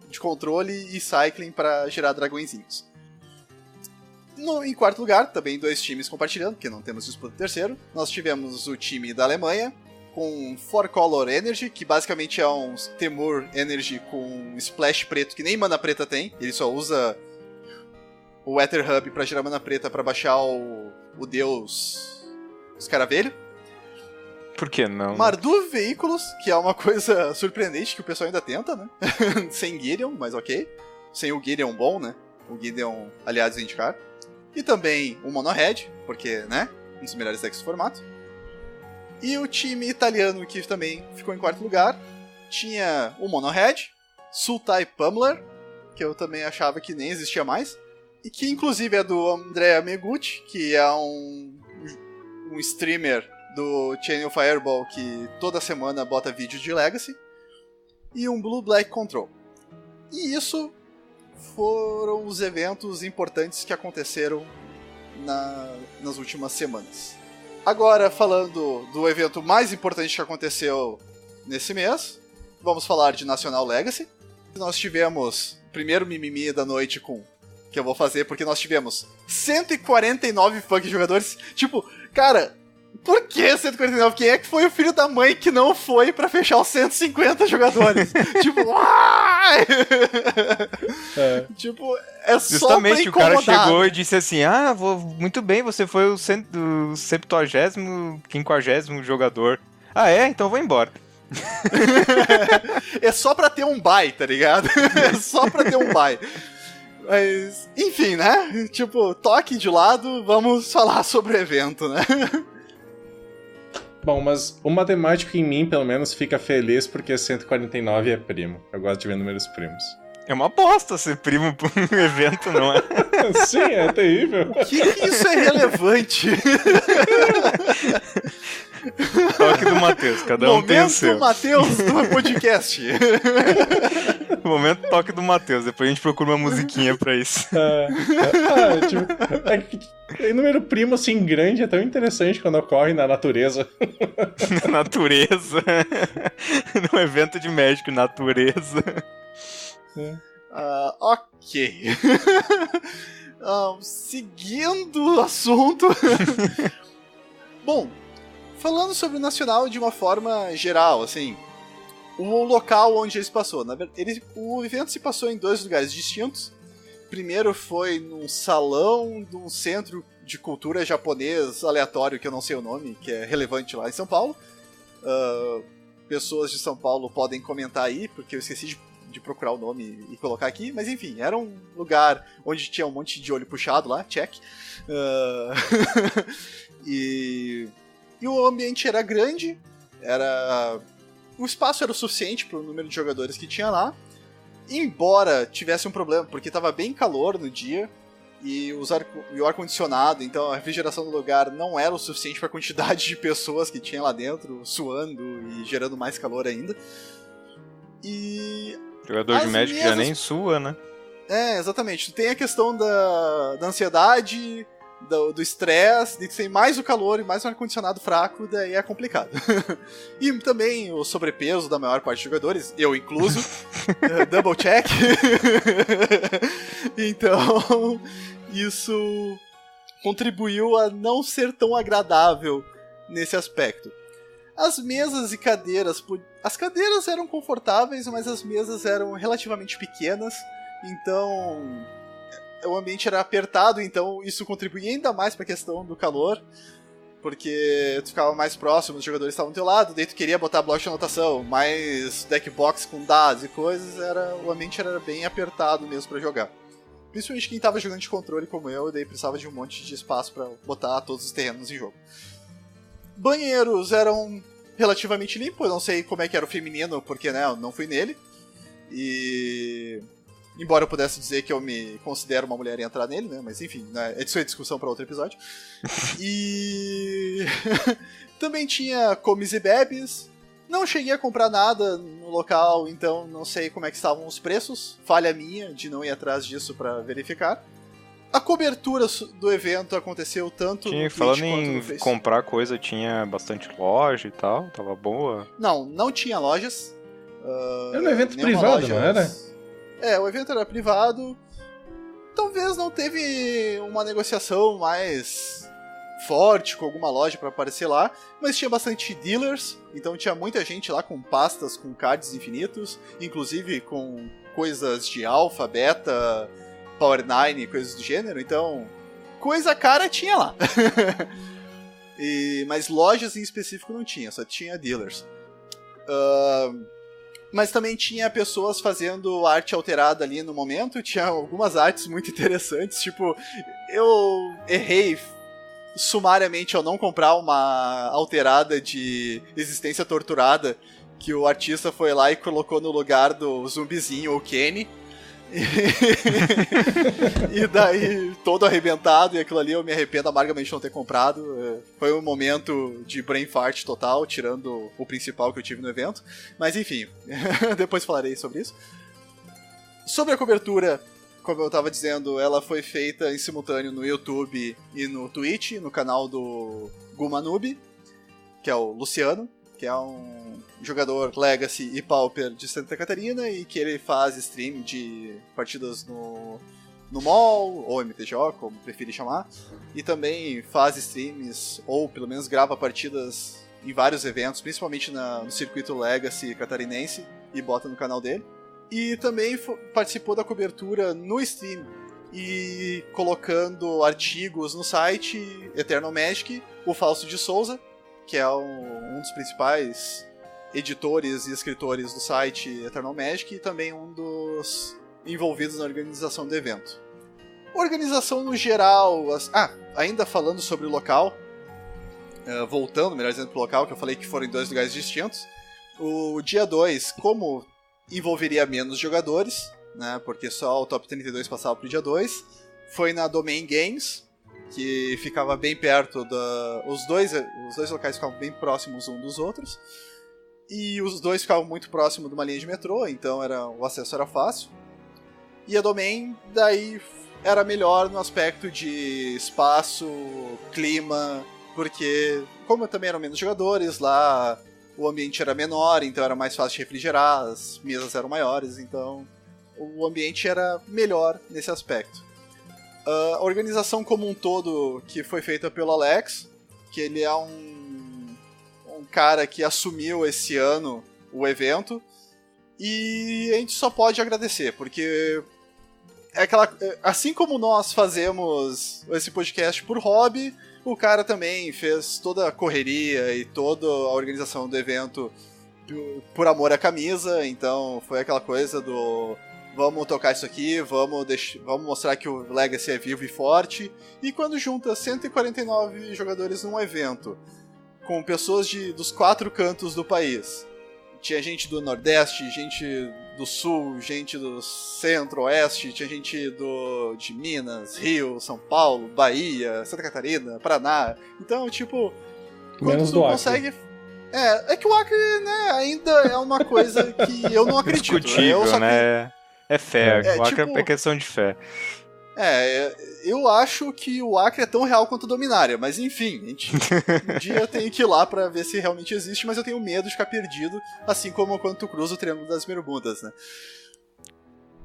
de controle e Cycling para gerar dragõezinhos. Em quarto lugar, também 2 times compartilhando, porque não temos disputa em terceiro, nós tivemos o time da Alemanha, com 4-Color Energy, que basicamente é um Temur Energy com Splash preto, que nem mana preta tem, ele só usa o Ether Hub pra gerar mana preta pra baixar o deus Escaravelho. Por que não? Mardu Veículos, que é uma coisa surpreendente que o pessoal ainda tenta, né? Sem Gideon, mas ok. Sem o Gideon bom, né? O Gideon aliados indicar. E também o Mono Red, porque, né? Um dos melhores decks do formato. E o time italiano, que também ficou em quarto lugar, tinha o Mono Red, Sultai Pummeler, que eu também achava que nem existia mais, e que inclusive é do Andrea Meguchi, que é um streamer do Channel Fireball que toda semana bota vídeo de Legacy, e um Blue Black Control. E isso foram os eventos importantes que aconteceram nas últimas semanas. Agora, falando do evento mais importante que aconteceu nesse mês, vamos falar de National Legacy. Nós tivemos o primeiro mimimi da noite que eu vou fazer, porque nós tivemos 149 funk jogadores. Tipo, cara, por que 149? Quem é que foi o filho da mãe que não foi pra fechar os 150 jogadores? Tipo, tipo, é só justamente, pra incomodar. O cara chegou e disse assim, muito bem, você foi o 70º, 50º jogador. Ah, é? Então vou embora. É só pra ter um buy, tá ligado? É só pra ter um buy. Mas, enfim, né? Tipo, toque de lado, vamos falar sobre o evento, né? Bom, mas o matemático em mim, pelo menos, fica feliz porque 149 é primo. Eu gosto de ver números primos. É uma bosta ser primo pra um evento, não é? Sim, é terrível. Que isso é relevante? Toque do Matheus, cada um tem o seu. Momento Matheus do podcast. Momento toque do Matheus, depois a gente procura uma musiquinha pra isso. Número primo, assim, grande é tão interessante quando ocorre na natureza. Na natureza. Num evento de Magic, natureza. Ok. Seguindo o assunto. Bom, falando sobre o Nacional de uma forma geral, assim, o local onde ele se passou. O evento se passou em 2 lugares distintos. Primeiro foi num salão de um centro de cultura japonês aleatório, que eu não sei o nome, que é relevante lá em São Paulo. Pessoas de São Paulo podem comentar aí, porque eu esqueci de procurar o nome e colocar aqui, mas enfim, era um lugar onde tinha um monte de olho puxado lá, check. E o ambiente era grande, o espaço era o suficiente para o número de jogadores que tinha lá, embora tivesse um problema, porque estava bem calor no dia, e o ar-condicionado, então a refrigeração do lugar não era o suficiente para a quantidade de pessoas que tinha lá dentro, suando e gerando mais calor ainda. E jogador de Magic já nem sua, né? Exatamente. Tem a questão da ansiedade, do estresse, de ter mais o calor e mais um ar-condicionado fraco, daí é complicado. E também o sobrepeso da maior parte dos jogadores, eu incluso, double check. Então, isso contribuiu a não ser tão agradável nesse aspecto. As mesas e cadeiras... As cadeiras eram confortáveis, mas as mesas eram relativamente pequenas, então o ambiente era apertado, então isso contribuía ainda mais para a questão do calor, porque tu ficava mais próximo, os jogadores estavam do teu lado, daí tu queria botar bloco de anotação, mais deck box com dados e coisas, o ambiente era bem apertado mesmo para jogar. Principalmente quem estava jogando de controle como eu, daí precisava de um monte de espaço para botar todos os terrenos em jogo. Banheiros eram relativamente limpos, eu não sei como é que era o feminino, porque né, eu não fui nele. E embora eu pudesse dizer que eu me considero uma mulher e entrar nele, né, mas enfim, né, isso é discussão para outro episódio. E também tinha comes e bebes. Não cheguei a comprar nada no local, então não sei como é que estavam os preços. Falha minha de não ir atrás disso para verificar. A cobertura do evento aconteceu tanto no Twitch falando quanto no em Facebook. Comprar coisa, tinha bastante loja e tal, tava boa. Não tinha lojas. Era um evento privado, não era? O evento era privado. Talvez não teve uma negociação mais forte com alguma loja para aparecer lá, mas tinha bastante dealers, então tinha muita gente lá com pastas, com cards infinitos, inclusive com coisas de alpha, beta, Power 9, coisas do gênero, então coisa cara tinha lá. Mas lojas em específico não tinha, só tinha dealers. Mas também tinha pessoas fazendo arte alterada ali no momento, tinha algumas artes muito interessantes, tipo, eu errei sumariamente ao não comprar uma alterada de Existência Torturada, que o artista foi lá e colocou no lugar do zumbizinho, o Kenny. E daí, todo arrebentado, e aquilo ali eu me arrependo amargamente de não ter comprado. Foi um momento de brain fart total, tirando o principal que eu tive no evento. Mas enfim, depois falarei sobre isso. Sobre a cobertura, como eu tava dizendo, ela foi feita em simultâneo no YouTube e no Twitch, no canal do Gumanube, que é o Luciano, que é um jogador Legacy e Pauper de Santa Catarina, e que ele faz stream de partidas no mall, ou MTGO, como preferir chamar, e também faz streams, ou pelo menos grava partidas em vários eventos, principalmente no circuito Legacy catarinense, e bota no canal dele. E também participou da cobertura no stream, e colocando artigos no site Eternal Magic, o Fausto de Souza, que é um dos principais editores e escritores do site Eternal Magic, e também um dos envolvidos na organização do evento. Organização no geral... ainda falando sobre o local, voltando, melhor dizendo, pro local, que eu falei que foram em 2 lugares distintos, o dia 2, como envolveria menos jogadores, né, porque só o top 32 passava pro dia 2, foi na Domain Games, que ficava bem perto os dois locais ficavam bem próximos um dos outros, e os dois ficavam muito próximos de uma linha de metrô, então o acesso era fácil. E a Domain daí era melhor no aspecto de espaço, clima, porque como também eram menos jogadores lá, o ambiente era menor, então era mais fácil de refrigerar, as mesas eram maiores, então o ambiente era melhor nesse aspecto. A organização como um todo, que foi feita pelo Alex, que ele é um cara que assumiu esse ano o evento. E a gente só pode agradecer, porque assim como nós fazemos esse podcast por hobby, o cara também fez toda a correria e toda a organização do evento por amor à camisa. Então foi aquela coisa do vamos tocar isso aqui, vamos mostrar que o Legacy é vivo e forte. E quando junta 149 jogadores num evento, com pessoas dos 4 cantos do país, tinha gente do Nordeste, gente do Sul, gente do Centro-Oeste, tinha gente de Minas, Rio, São Paulo, Bahia, Santa Catarina, Paraná. Então, tipo, quando menos tu do consegue... É que o Acre, né, ainda é uma coisa que eu não acredito. Discutível, né? É fé, o Acre tipo, é questão de fé. Eu acho que o Acre é tão real quanto o Dominária, mas enfim, um dia eu tenho que ir lá pra ver se realmente existe, mas eu tenho medo de ficar perdido, assim como quando tu cruza o Triângulo das Bermudas, né?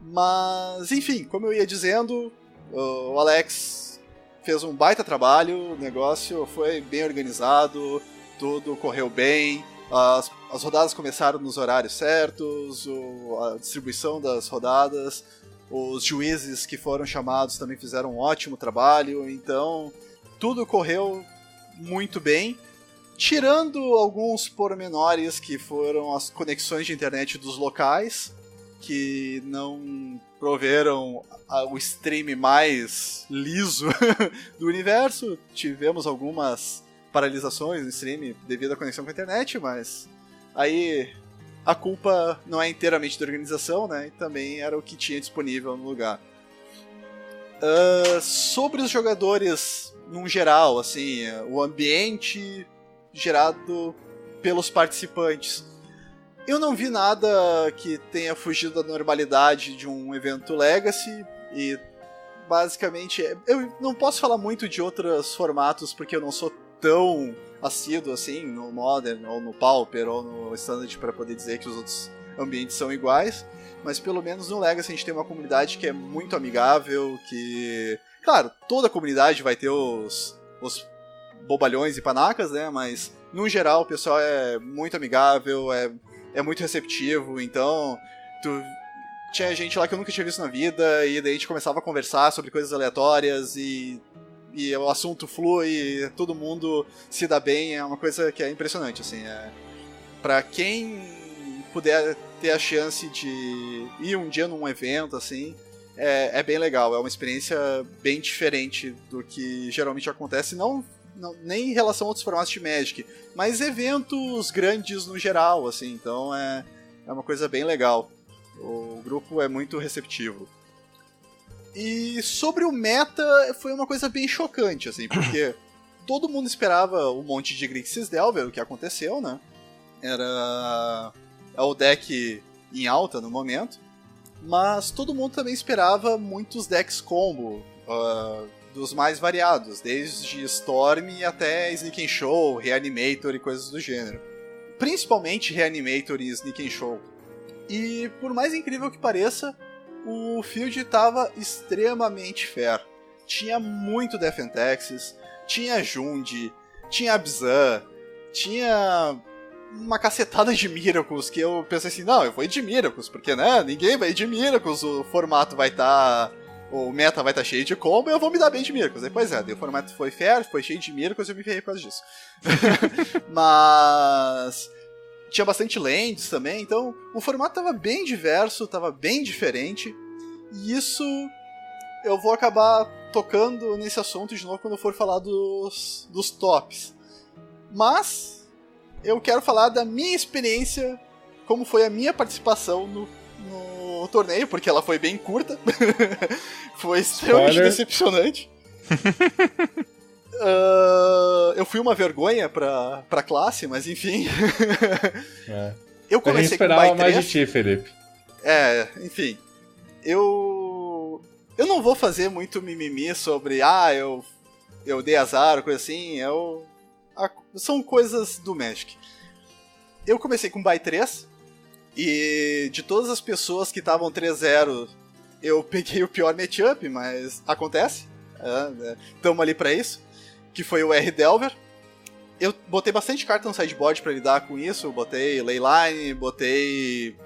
Mas, enfim, como eu ia dizendo, o Alex fez um baita trabalho, o negócio foi bem organizado, tudo correu bem, as rodadas começaram nos horários certos, a distribuição das rodadas... Os juízes que foram chamados também fizeram um ótimo trabalho, então tudo correu muito bem, tirando alguns pormenores que foram as conexões de internet dos locais, que não proveram o stream mais liso do universo. Tivemos algumas paralisações no stream devido à conexão com a internet, mas aí... a culpa não é inteiramente da organização, né? E também era o que tinha disponível no lugar. Sobre os jogadores, num geral, assim, o ambiente gerado pelos participantes. Eu não vi nada que tenha fugido da normalidade de um evento Legacy, e basicamente... eu não posso falar muito de outros formatos, porque eu não sou tão... assíduo assim, no Modern, ou no Pauper, ou no Standard, para poder dizer que os outros ambientes são iguais, mas pelo menos no Legacy a gente tem uma comunidade que é muito amigável, que... claro, toda comunidade vai ter os bobalhões e panacas, né, mas no geral o pessoal é muito amigável, é muito receptivo, então tinha gente lá que eu nunca tinha visto na vida, e daí a gente começava a conversar sobre coisas aleatórias, e o assunto flui, todo mundo se dá bem, é uma coisa que é impressionante, assim, pra quem puder ter a chance de ir um dia num evento, assim, é bem legal, é uma experiência bem diferente do que geralmente acontece, não nem em relação a outros formatos de Magic, mas eventos grandes no geral, assim, então é uma coisa bem legal, o grupo é muito receptivo. E sobre o meta, foi uma coisa bem chocante, assim, porque todo mundo esperava um monte de Grixis Delver, o que aconteceu, né? É o deck em alta no momento, mas todo mundo também esperava muitos decks combo, dos mais variados, desde Storm até Sneak and Show, Reanimator e coisas do gênero. Principalmente Reanimator e Sneak and Show. E por mais incrível que pareça, o field estava extremamente fair. Tinha muito Death and Taxes, tinha Jund, tinha Abzan, tinha uma cacetada de Miracles, que eu pensei assim, não, eu vou ir de Miracles, porque né, ninguém vai ir de Miracles, o formato vai estar... o meta vai estar cheio de combo e eu vou me dar bem de Miracles. Depois daí o formato foi fair, foi cheio de Miracles e eu me ferrei por causa disso. Mas... tinha bastante lands também, então o formato estava bem diverso, estava bem diferente, e isso eu vou acabar tocando nesse assunto de novo quando eu for falar dos tops. Mas eu quero falar da minha experiência, como foi a minha participação no torneio, porque ela foi bem curta, foi extremamente decepcionante. Eu fui uma vergonha pra classe, mas enfim. Eu comecei com o Buy 3. mais de ti, Felipe. Enfim. Eu não vou fazer muito mimimi sobre eu dei azar, coisa assim. São coisas do Magic. Eu comecei com o Buy 3, e de todas as pessoas que estavam 3-0, eu peguei o pior matchup, mas acontece. Tamo ali pra isso. Que foi o R. Delver. eu botei bastante carta no sideboard pra lidar com isso. Eu botei Leyline, botei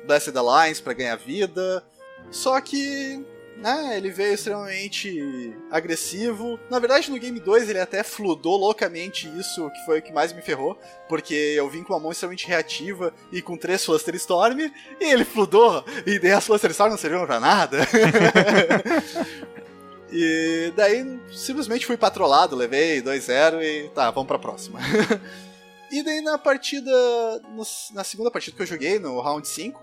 Blessed Alliance pra ganhar vida. Só que, né, ele veio extremamente agressivo. Na verdade, no Game 2 ele até floodou loucamente isso, que foi o que mais me ferrou. Porque eu vim com uma mão extremamente reativa e com 3 Fluster Storm, e ele floodou, e daí as Fluster Storm não serviram pra nada. E daí simplesmente fui patrolado, levei 2-0 e tá, vamos pra próxima. E daí na partida, na segunda partida que eu joguei, no round 5,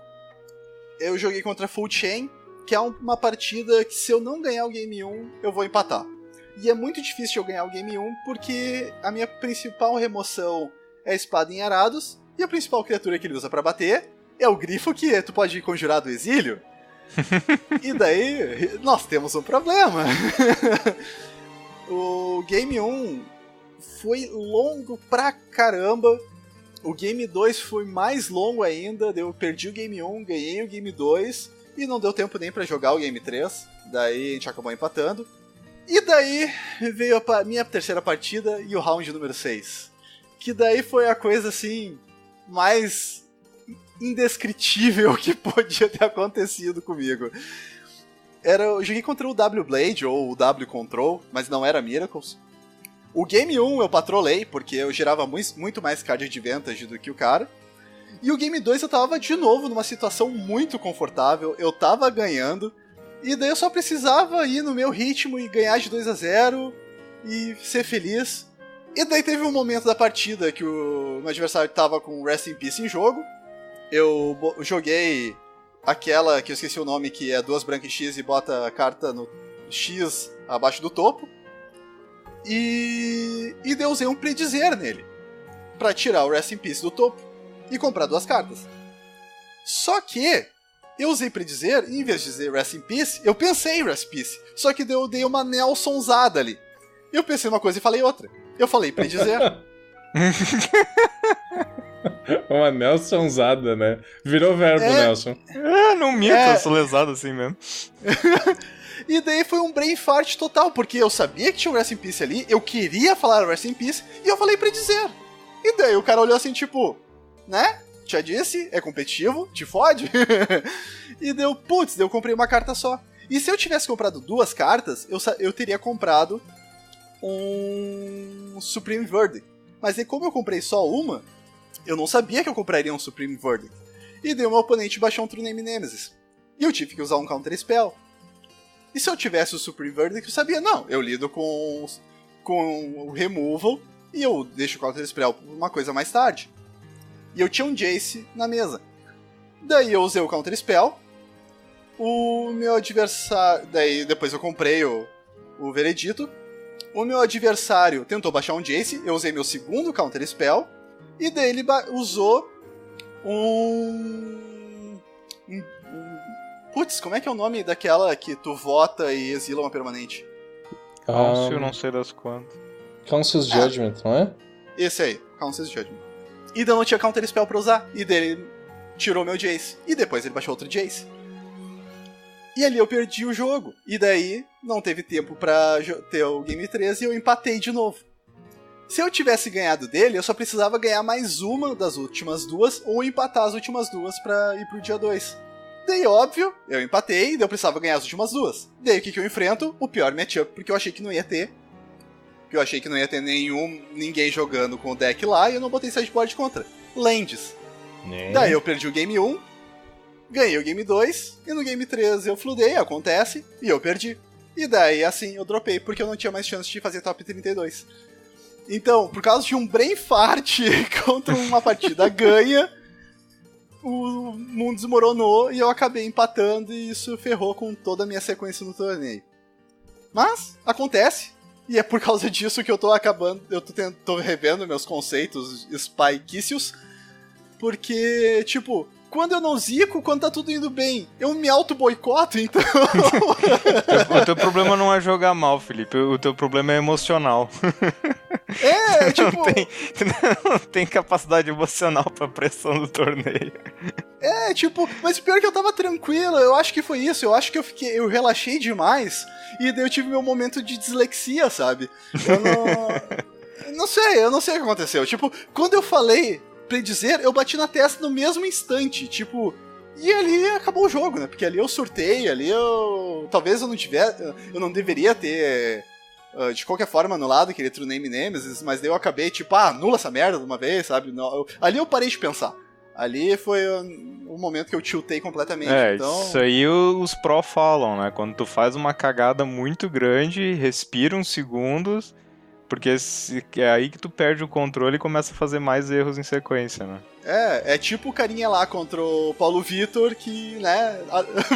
eu joguei contra Full Chain, que é uma partida que se eu não ganhar o Game 1, eu vou empatar. E é muito difícil eu ganhar o Game 1, porque a minha principal remoção é a espada em arados, e a principal criatura que ele usa pra bater é o grifo que tu pode conjurar do exílio. E daí, nós temos um problema. O Game 1 foi longo pra caramba. O Game 2 foi mais longo ainda. Eu perdi o Game 1, ganhei o Game 2 e não deu tempo nem pra jogar o Game 3. Daí a gente acabou empatando. E daí veio a minha terceira partida e o round número 6. Que daí foi a coisa assim mais indescritível que podia ter acontecido comigo. Eu joguei contra o W-Blade, ou o W-Control, mas não era Miracles. O Game 1 eu patrolei, porque eu gerava muito mais card advantage do que o cara. E o Game 2 eu tava de novo numa situação muito confortável, eu tava ganhando, e daí eu só precisava ir no meu ritmo e ganhar de 2-0 e ser feliz. E daí teve um momento da partida que o meu adversário tava com Rest in Peace em jogo. Eu joguei aquela que eu esqueci o nome, que é 2 branca e X e bota a carta no X abaixo do topo. E daí eu usei um predizer nele, pra tirar o Rest in Peace do topo e comprar 2 cartas. Só que eu usei predizer, e em vez de dizer Rest in Peace, eu pensei em Rest in Peace. Só que daí eu dei uma Nelsonzada ali. Eu pensei uma coisa e falei outra. Eu falei predizer. Uma Nelsonzada, né? Virou verbo, Nelson. Não minto, eu sou lesado assim mesmo. E daí foi um brain fart total, porque eu sabia que tinha um Rest in Peace ali, eu queria falar Rest in Peace, e eu falei predizer. E daí o cara olhou assim, tipo, né? Já disse, é competitivo, te fode. E deu, putz, eu comprei uma carta só. E se eu tivesse comprado 2 cartas, eu teria comprado um Supreme Verdict. Mas aí como eu comprei só uma, eu não sabia que eu compraria um Supreme Verdict. E daí o meu oponente baixou um True Name Nemesis. E eu tive que usar um Counter Spell. E se eu tivesse o Supreme Verdict, eu sabia, não, eu lido com o Removal e eu deixo o Counter Spell por uma coisa mais tarde. E eu tinha um Jace na mesa. Daí eu usei o Counter Spell. O meu adversário... Daí depois eu comprei o Veredito. O meu adversário tentou baixar um Jace, eu usei meu segundo Counter Spell. E daí ele usou putz, como é que é o nome daquela que tu vota e exila uma permanente? Council, não sei das quantas. Council's Judgment, não é? Esse aí, Council's Judgment. E daí eu não tinha Counter Spell pra usar. E daí ele tirou meu Jace. E depois ele baixou outro Jace. E ali eu perdi o jogo. E daí não teve tempo pra ter o Game 3 e eu empatei de novo. Se eu tivesse ganhado dele, eu só precisava ganhar mais uma das últimas 2 ou empatar as últimas 2 pra ir pro dia 2. Daí, óbvio, eu empatei, daí eu precisava ganhar as últimas 2. Daí o que eu enfrento? O pior matchup, porque eu achei que não ia ter. Porque eu achei que não ia ter ninguém jogando com o deck lá e eu não botei sideboard contra. Lands. Daí eu perdi o Game 1, ganhei o Game 2, e no Game 3 eu fludei, acontece, e eu perdi. E daí, assim, eu dropei, porque eu não tinha mais chance de fazer top 32. Então, por causa de um brain fart contra uma partida ganha, o mundo desmoronou e eu acabei empatando e isso ferrou com toda a minha sequência no torneio. Mas, acontece, e é por causa disso que eu tô acabando, tô revendo meus conceitos spikeícios, porque, tipo, quando eu não zico, quando tá tudo indo bem, eu me auto-boicoto, então... O teu problema não é jogar mal, Felipe, o teu problema é emocional. Tipo... Não tem capacidade emocional pra pressão do torneio. Mas o pior é que eu tava tranquilo, eu acho que foi isso, eu acho que eu relaxei demais, e daí eu tive meu momento de dislexia, sabe? Eu não sei o que aconteceu. Tipo, quando eu falei predizer, eu bati na testa no mesmo instante. Tipo, e ali acabou o jogo, né? Porque ali eu surtei, ali eu... Talvez eu não tivesse... Eu não deveria ter... de qualquer forma anulado aquele True Name Nemesis, mas daí eu acabei, tipo, anula essa merda de uma vez, sabe? Não, ali eu parei de pensar. Ali foi o momento que eu tiltei completamente. Então... Isso aí os pró falam, né? Quando tu faz uma cagada muito grande, respira uns segundos, porque é aí que tu perde o controle e começa a fazer mais erros em sequência, né? É tipo o carinha lá contra o Paulo Vitor, que, né,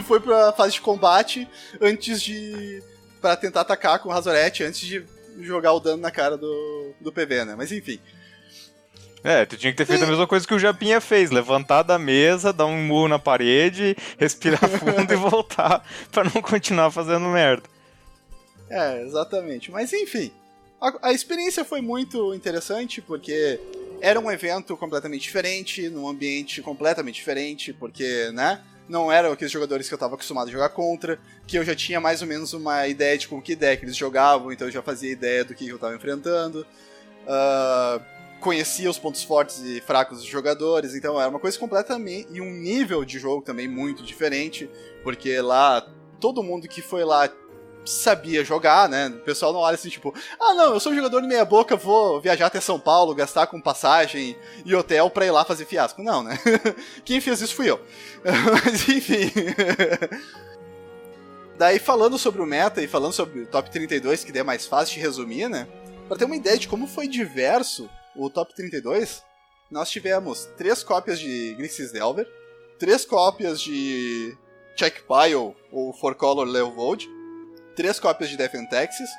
foi pra fase de combate antes de... pra tentar atacar com o Razorette, antes de jogar o dano na cara do PV, né? Mas enfim... Tu tinha que ter feito a mesma coisa que o Japinha fez, levantar da mesa, dar um murro na parede, respirar fundo e voltar pra não continuar fazendo merda. Exatamente. Mas enfim, a experiência foi muito interessante, porque era um evento completamente diferente, num ambiente completamente diferente, porque, né, não eram aqueles jogadores que eu tava acostumado a jogar contra, que eu já tinha mais ou menos uma ideia de com que deck eles jogavam, então eu já fazia ideia do que eu tava enfrentando. Conhecia os pontos fortes e fracos dos jogadores, então era uma coisa completamente... E um nível de jogo também muito diferente, porque lá, todo mundo que foi lá sabia jogar, né? O pessoal não olha assim, tipo, não, eu sou jogador de meia boca, vou viajar até São Paulo, gastar com passagem e hotel pra ir lá fazer fiasco. Não, né? Quem fez isso fui eu. Mas enfim... Daí, falando sobre o meta e falando sobre o Top 32, que daí é mais fácil de resumir, né? Pra ter uma ideia de como foi diverso o Top 32, nós tivemos 3 cópias de Grixis Delver, 3 cópias de Checkpile ou 4-Color Leovold, 3 cópias de Death and Taxes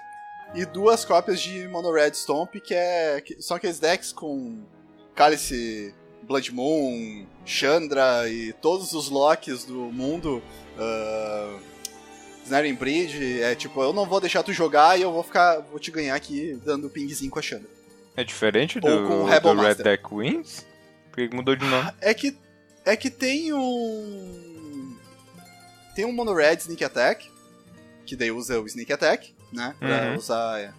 e 2 cópias de Mono Red Stomp, que são aqueles decks com Cálice, Blood Moon, Chandra e todos os locks do mundo, Snaring Bridge, tipo, eu não vou deixar tu jogar e eu vou te ganhar aqui dando pingzinho com a Chandra. É diferente do Red Deck Wins? Por que mudou de nome? É que tem um... Tem um Mono Red Sneak Attack, que daí usa o Sneak Attack, né? Pra usar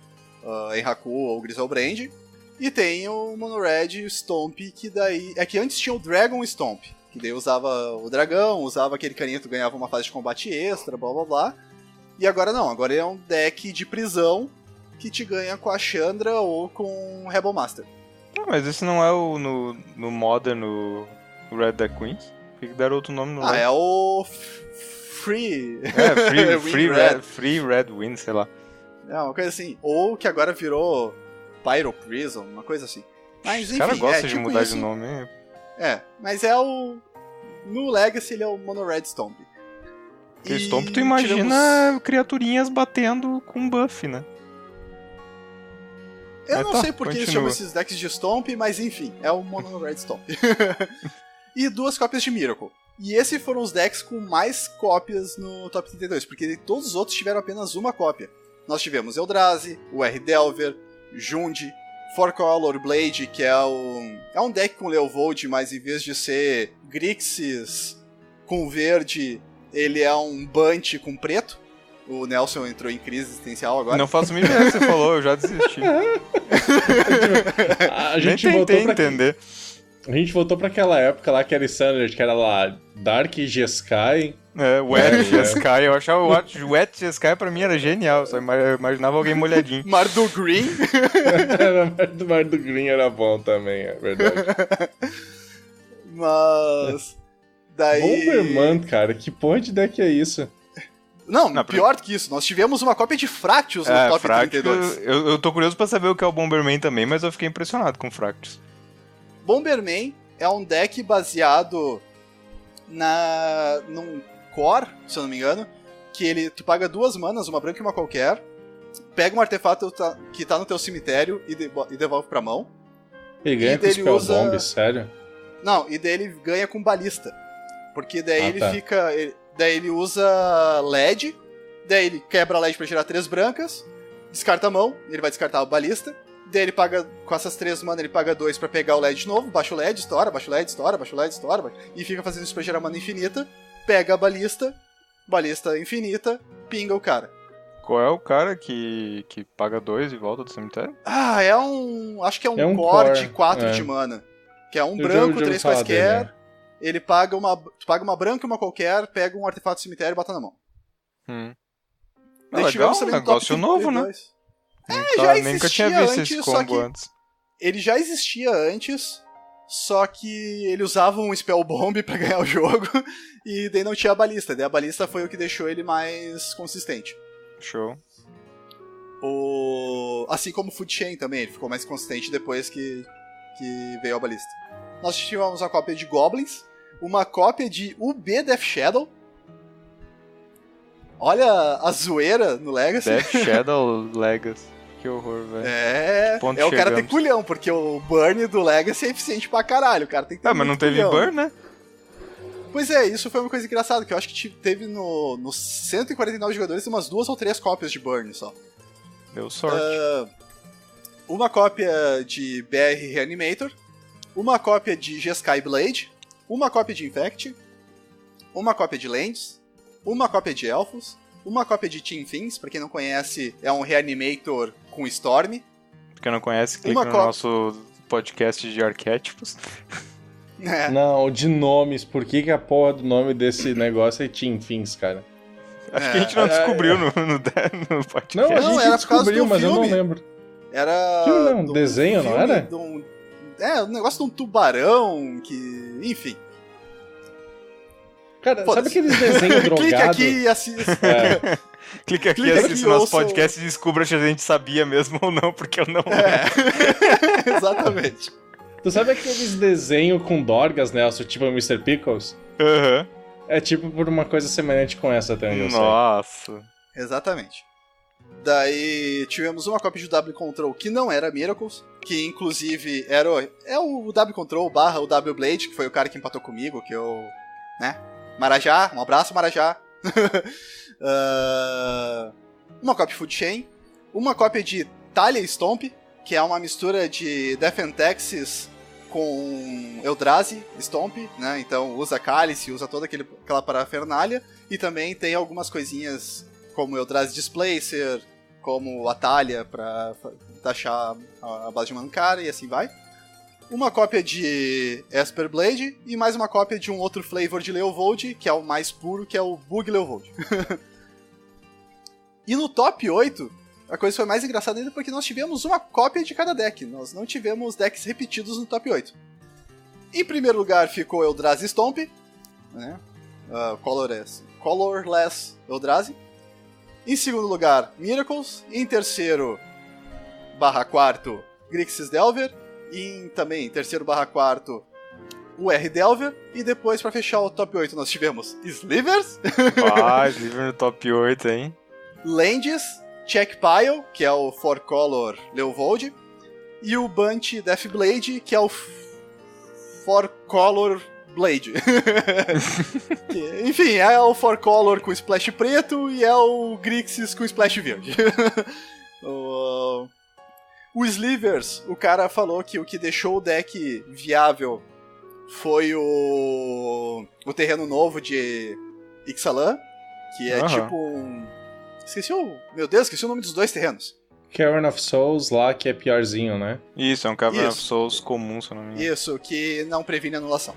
Enhaku ou Griselbrand. E tem o Mono Red Stomp, que daí... É que antes tinha o Dragon Stomp, que daí usava o dragão, usava aquele carinha, tu ganhava uma fase de combate extra, blá blá blá. E agora não, agora é um deck de prisão, que te ganha com a Chandra ou com o Rebel Master. Mas esse não é no Modern, no Red Deck Queens? Por que deram outro nome no Red? É o Free... Free Red Win, sei lá. É, uma coisa assim. Ou que agora virou Pyro Prison, uma coisa assim. Mas enfim, Os caras gostam de tipo mudar isso. de nome, hein? Mas é o... No Legacy ele é o Mono Red Stomp. Porque Stomp tu imagina criaturinhas batendo com buff, né? Eu não sei por que eles chamam esses decks de Stomp, mas enfim, é o Mono Red Stomp. E 2 cópias de Miracle. E esses foram os decks com mais cópias no Top 32, porque todos os outros tiveram apenas uma cópia. Nós tivemos Eldrazi, o R-Delver, Jund, 4-Color Blade, que é um deck com Leovold, mas em vez de ser Grixis com verde, ele é um Bunch com preto. O Nelson entrou em crise existencial agora. Não faço a mínima ideia que você falou, eu já desisti. A gente voltou pra entender. A gente voltou pra aquela época lá que era Standard, que era lá Dark Jeskai. Wet Jeskai. Eu achava o Wet Jeskai pra mim era genial, só imaginava alguém molhadinho. Mardu Green. Mardu Green era bom também, é verdade. Mas... daí... Bomberman, cara, que porra de deck é isso? Não, pior do que isso. Nós tivemos uma cópia de Fractus no Top 32. Eu tô curioso pra saber o que é o Bomberman também, mas eu fiquei impressionado com o Fractus. Bomberman é um deck baseado num core, se eu não me engano, que tu paga 2 manas, uma branca e uma qualquer, pega um artefato que tá no teu cemitério e devolve pra mão. Ele ganha com Spell Bomb, sério? Não, e daí ele ganha com balista. Porque daí ele fica... Daí ele usa LED, daí ele quebra a LED pra tirar 3 brancas, descarta a mão, ele vai descartar a balista, daí ele paga, com essas 3 mana, ele paga 2 pra pegar o LED de novo, baixa o LED, estoura, baixa o LED, estoura, baixa o LED, estoura, e fica fazendo isso pra gerar mana infinita, pega a balista infinita, pinga o cara. Qual é o cara que paga 2 e volta do cemitério? Ah, acho que é É um core core, de 4 é. de mana. Que é um Eu já branco, ouvi 3 falar quaisquer. dele. Ele paga tu paga uma branca e uma qualquer, pega um artefato do cemitério e bota na mão. Legal, tivemos também no top negócio novo, né? 32. Já Nunca tinha existia visto antes, esse só combo que- antes. Ele já existia antes, só que ele usava um Spell Bomb pra ganhar o jogo, e daí não tinha a balista. Daí a balista foi o que deixou ele mais consistente. Show. Assim como o Food Chain também, ele ficou mais consistente depois que veio a balista. Nós tivemos uma cópia de Goblins, uma cópia de UB Death Shadow. Olha a zoeira no Legacy. Death Shadow Legacy. Que horror, velho. É Ponto o cara ter chegamos. culhão, porque o burn do Legacy é eficiente pra caralho. O cara tem que ter Mas não muito teve culhão. burn, né? Pois é, isso foi uma coisa engraçada, que eu acho que teve nos 149 jogadores umas 2 ou 3 cópias de burn só. Deu sorte. Uma cópia de BR Reanimator, uma cópia de Jeskai Blade, uma cópia de Infect, uma cópia de Lands, uma cópia de Elfos, uma cópia de Team Fins, pra quem não conhece, é um Reanimator com Storm. Quem não conhece, clica uma no cópia- nosso podcast de arquétipos. É. Não, de nomes. Por que a porra do nome desse negócio é Team Fins, cara? Acho que a gente não descobriu no podcast. Não, a Não, gente era por causa descobriu, do mas eu não filme. lembro. Era. Filme não, de um desenho, não filme, era? de um negócio de um tubarão que. Enfim. Cara, sabe Foda-se. aqueles desenhos drogados? Clique aqui e assista. É. Clica aqui, Clica assiste aqui, o nosso ouça o- podcast e descubra se a gente sabia mesmo ou não, porque eu não É. Exatamente. Tu sabe aqueles desenhos com dorgas, Nelson, tipo Mr. Pickles? Aham. É tipo por uma coisa semelhante com essa até onde eu sei. Nossa. Exatamente. Daí tivemos uma cópia de W Control que não era Miracles, que inclusive é o W Control barra o W Blade, que foi o cara que empatou comigo, que eu. Né? Marajá, um abraço, Marajá. Uma cópia de Food Chain, uma cópia de Talia Stomp, que é uma mistura de Death and Taxes com Eldrazi Stomp, né? Então usa Cálice, usa toda aquela parafernália, e também tem algumas coisinhas como Eldrazi Displacer, como a Talia pra taxar a base de Mancara e assim vai. Uma cópia de Esper Blade e mais uma cópia de um outro flavor de Leovold, que é o mais puro, que é o Bug Leovold. E no top 8, a coisa foi mais engraçada ainda porque nós tivemos uma cópia de cada deck. Nós não tivemos decks repetidos no top 8. Em primeiro lugar ficou Eldrazi Stomp, né? Colorless Eldrazi. Em segundo lugar, Miracles. Em terceiro, /4, Grixis Delver. E também, em terceiro /4, o R Delver. E depois, pra fechar o top 8, nós tivemos Slivers, Sliver no top 8, hein? Lands, Check Pile, que é o 4-color Leovold. E o Bunch Deathblade, que é o 4-color Blade. Enfim, é o 4-color com splash preto e é o Grixis com splash verde. O Slivers, o cara falou que o que deixou o deck viável foi o terreno novo de Ixalan, que é tipo um... esqueci o nome dos 2 terrenos. Cavern of Souls lá, que é piorzinho, né? Isso, é um Cavern of Isso. Souls comum, se eu não me engano. Isso, que não previne anulação.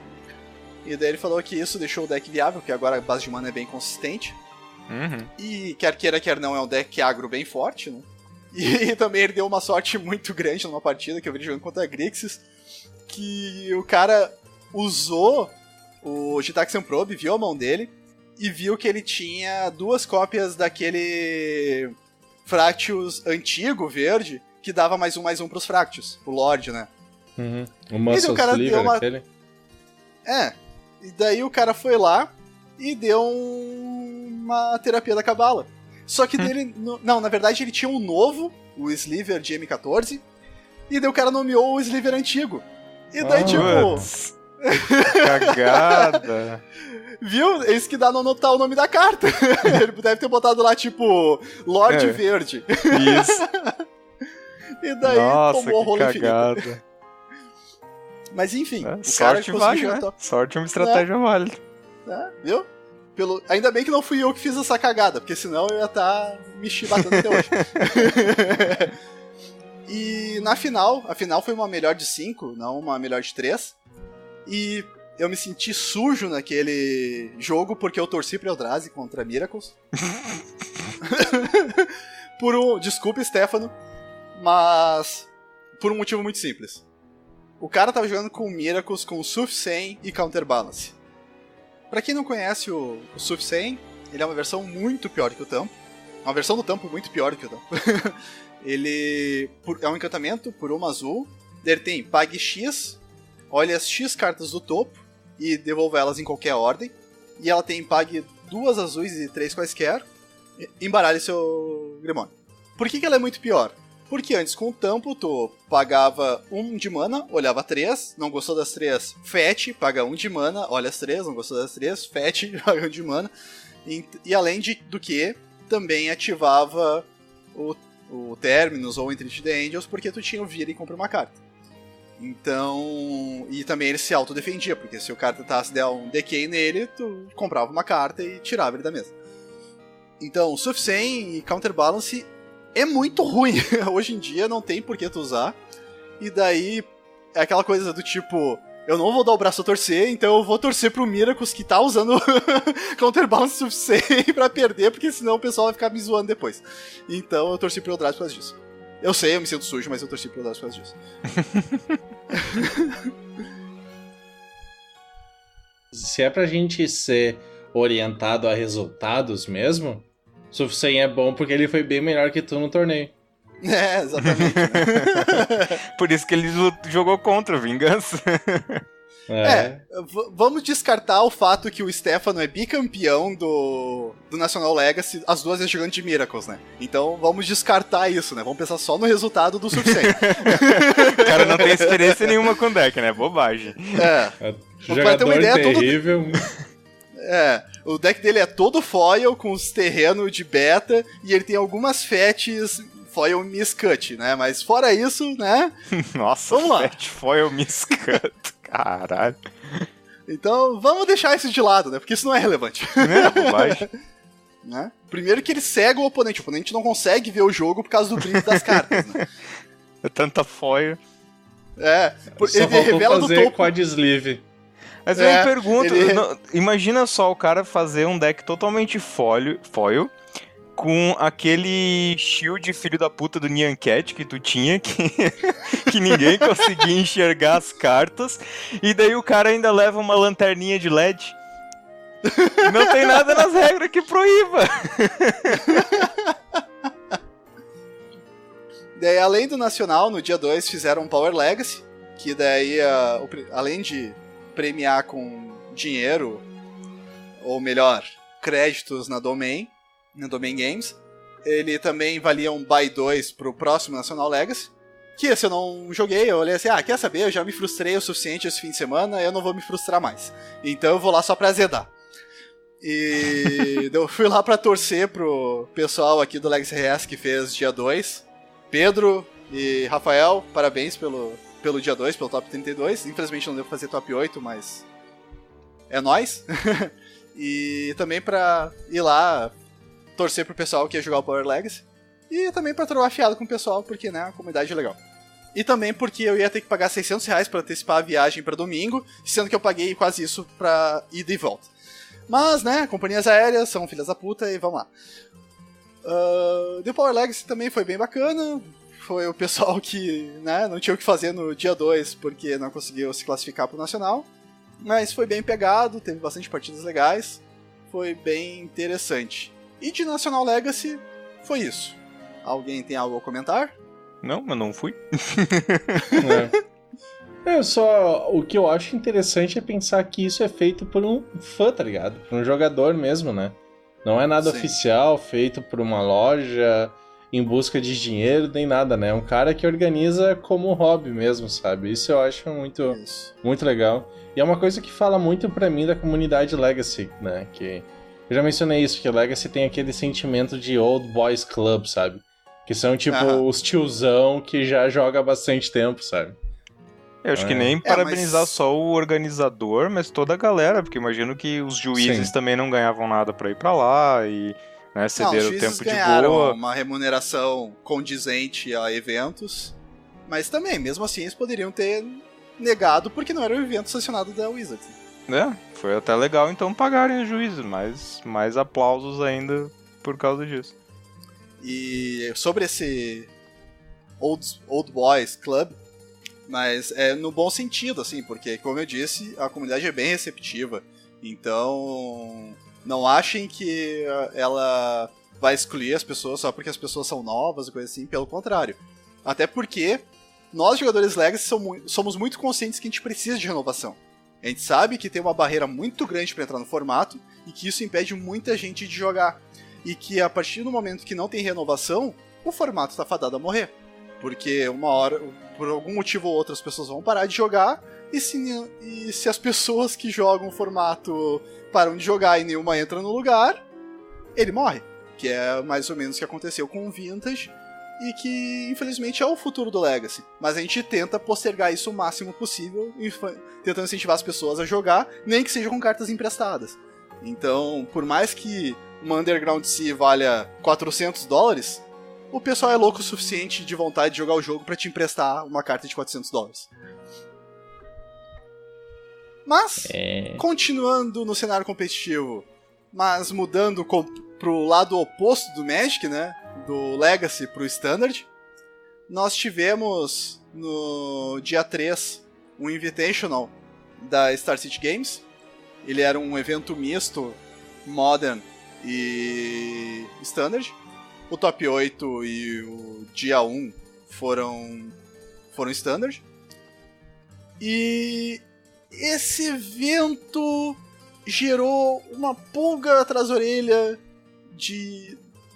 E daí ele falou que isso deixou o deck viável, porque agora a base de mana é bem consistente. Uhum. E quer queira, quer não, é um deck agro bem forte, né? E também ele deu uma sorte muito grande numa partida que eu vi ele jogando contra a Grixis, que o cara usou o Gitaxian Probe, viu a mão dele, e viu que ele tinha 2 cópias daquele Fractious antigo, verde, que dava +1/+1 pros Fractious, o Lorde, né? Uhum. O Muscle o cara Sliver, deu uma- aquele. E daí o cara foi lá e deu uma terapia da cabala. Só que dele... Não, na verdade ele tinha um novo, o Sliver de M14, e daí o cara nomeou o Sliver antigo. E daí, tipo... Putz. Cagada. Viu? É isso que dá não anotar o nome da carta. Ele deve ter botado lá, tipo, Lorde É. Verde. Isso. E daí Nossa, tomou o que rolo infinito. cagada. Mas enfim, É, o cara sorte conseguiu vale, jogar né? top, Sorte é uma estratégia válida. né? Viu? Ainda bem que não fui eu que fiz essa cagada, porque senão eu ia estar me chibatando até hoje. E na final, a final foi uma melhor de 5, não uma melhor de 3. E eu me senti sujo naquele jogo porque eu torci pro Eldrazi contra Miracles. Desculpa, Stefano, mas por um motivo muito simples. O cara tava jogando com Miracles, com Sufsane e Counterbalance. Pra quem não conhece o Sufsane, ele é uma versão muito pior que o Tampo. Uma versão do Tampo muito pior que o Tampo. Ele é um encantamento por uma azul. Ele tem pague X, olha as X cartas do topo e devolva elas em qualquer ordem. E ela tem pague 2 azuis e 3 quaisquer. Embaralhe seu Grimório. Por que ela é muito pior? Porque antes com o Tampo tu pagava 1 de mana, olhava 3, não gostou das 3, fete, paga 1 de mana, olha as 3, não gostou das 3, fete, paga 1 de mana. E além do que, também ativava o Terminus ou Entreaty the Angels, porque tu tinha o vira e compra uma carta. Então... E também ele se autodefendia, porque se o cara tentasse dar um decay nele, tu comprava uma carta e tirava ele da mesa. Então, Sufsane e Counterbalance é muito ruim. Hoje em dia não tem por que tu usar. E daí é aquela coisa do tipo, eu não vou dar o braço a torcer, então eu vou torcer pro Miracles que tá usando Counterbalance Sufsane pra perder, porque senão o pessoal vai ficar me zoando depois. Então eu torci pro Eldrazi por causa disso. Eu sei, eu me sinto sujo, mas eu torci pro Eldrazi por causa disso. Se é pra gente ser orientado a resultados mesmo, Sufsane é bom porque ele foi bem melhor que tu no torneio. É, exatamente. Né? Por isso que ele jogou contra, vingança. Vamos descartar o fato que o Stefano é bicampeão do National Legacy, as duas vezes jogando de Miracles, né? Então vamos descartar isso, né? Vamos pensar só no resultado do Sufsane. O cara não tem experiência nenhuma com deck, né? Bobagem. Jogador ter uma ideia, terrível. O deck dele é todo foil, com os terrenos de beta, e ele tem algumas fetes foil miscut, né? Mas fora isso, né? Nossa, vamos lá. Fete foil miscut, caralho. Então, vamos deixar isso de lado, né? Porque isso não é relevante. É bobagem. Né? Primeiro que ele cega o oponente não consegue ver o jogo por causa do brilho das cartas, né? É tanta foil. Só ele revela fazer do topo. Quad sleeve. Mas eu me pergunto, imagina só o cara fazer um deck totalmente foil com aquele shield filho da puta do Nyan Cat que tu tinha, que ninguém conseguia enxergar as cartas, e daí o cara ainda leva uma lanterninha de LED. Não tem nada nas regras que proíba. Daí, além do Nacional, no dia 2 fizeram um Power Legacy, que daí, além de premiar com dinheiro, ou melhor, créditos na Domain Games, ele também valia um Buy 2 pro próximo National Legacy, que esse eu não joguei, eu olhei assim, quer saber, eu já me frustrei o suficiente esse fim de semana, eu não vou me frustrar mais. Então eu vou lá só pra zedar. E eu fui lá pra torcer pro pessoal aqui do Legacy RS que fez dia 2. Pedro e Rafael, parabéns pelo dia 2, pelo top 32. Infelizmente não deu pra fazer top 8, mas é nóis. E também pra ir lá torcer pro pessoal que ia jogar o Power Legacy. E também pra trocar fiado com o pessoal, porque, né, a comunidade é legal. E também porque eu ia ter que pagar R$600 pra antecipar a viagem pra domingo, sendo que eu paguei quase isso pra ida e volta. Mas, né, companhias aéreas são filhas da puta e vamos lá. The Power Legacy também foi bem bacana. Foi o pessoal que, né, não tinha o que fazer no dia 2 porque não conseguiu se classificar pro Nacional. Mas foi bem pegado, teve bastante partidas legais. Foi bem interessante. E de National Legacy, foi isso. Alguém tem algo a comentar? Não, mas não fui. O que eu acho interessante é pensar que isso é feito por um fã, tá ligado? Por um jogador mesmo, né? Não é nada oficial, feito por uma loja em busca de dinheiro, nem nada, né? É um cara que organiza como um hobby mesmo, sabe? Isso eu acho muito legal. E é uma coisa que fala muito pra mim da comunidade Legacy, né? Que eu já mencionei isso, que Legacy tem aquele sentimento de Old Boys Club, sabe? Que são, tipo, os tiozão que já joga há bastante tempo, sabe? Eu acho que nem parabenizar só o organizador, mas toda a galera, porque imagino que os juízes também não ganhavam nada pra ir pra lá e, né, cederam o tempo de boa. Uma remuneração condizente a eventos, mas também, mesmo assim, eles poderiam ter negado porque não era um evento sancionado da Wizards. Foi até legal então pagarem os juízes, mas mais aplausos ainda por causa disso. E sobre esse Old Boys Club, mas é no bom sentido, assim, porque, como eu disse, a comunidade é bem receptiva. Então, não achem que ela vai excluir as pessoas só porque as pessoas são novas e coisa assim, pelo contrário. Até porque nós, jogadores Legacy, somos muito conscientes que a gente precisa de renovação. A gente sabe que tem uma barreira muito grande para entrar no formato e que isso impede muita gente de jogar. E que a partir do momento que não tem renovação, o formato está fadado a morrer. Porque uma hora, por algum motivo ou outro, as pessoas vão parar de jogar, e se as pessoas que jogam o formato param de jogar e nenhuma entra no lugar, ele morre. Que é mais ou menos o que aconteceu com o Vintage, e que infelizmente é o futuro do Legacy. Mas a gente tenta postergar isso o máximo possível, tentando incentivar as pessoas a jogar, nem que seja com cartas emprestadas. Então, por mais que uma Underground Sea valha $400, o pessoal é louco o suficiente de vontade de jogar o jogo pra te emprestar uma carta de $400. Mas, continuando no cenário competitivo, mas mudando pro lado oposto do Magic, né? Do Legacy pro Standard, nós tivemos no dia 3 um Invitational da Star City Games. Ele era um evento misto, Modern e Standard. O top 8 e o dia 1 foram Standard. E esse evento gerou uma pulga atrás da orelha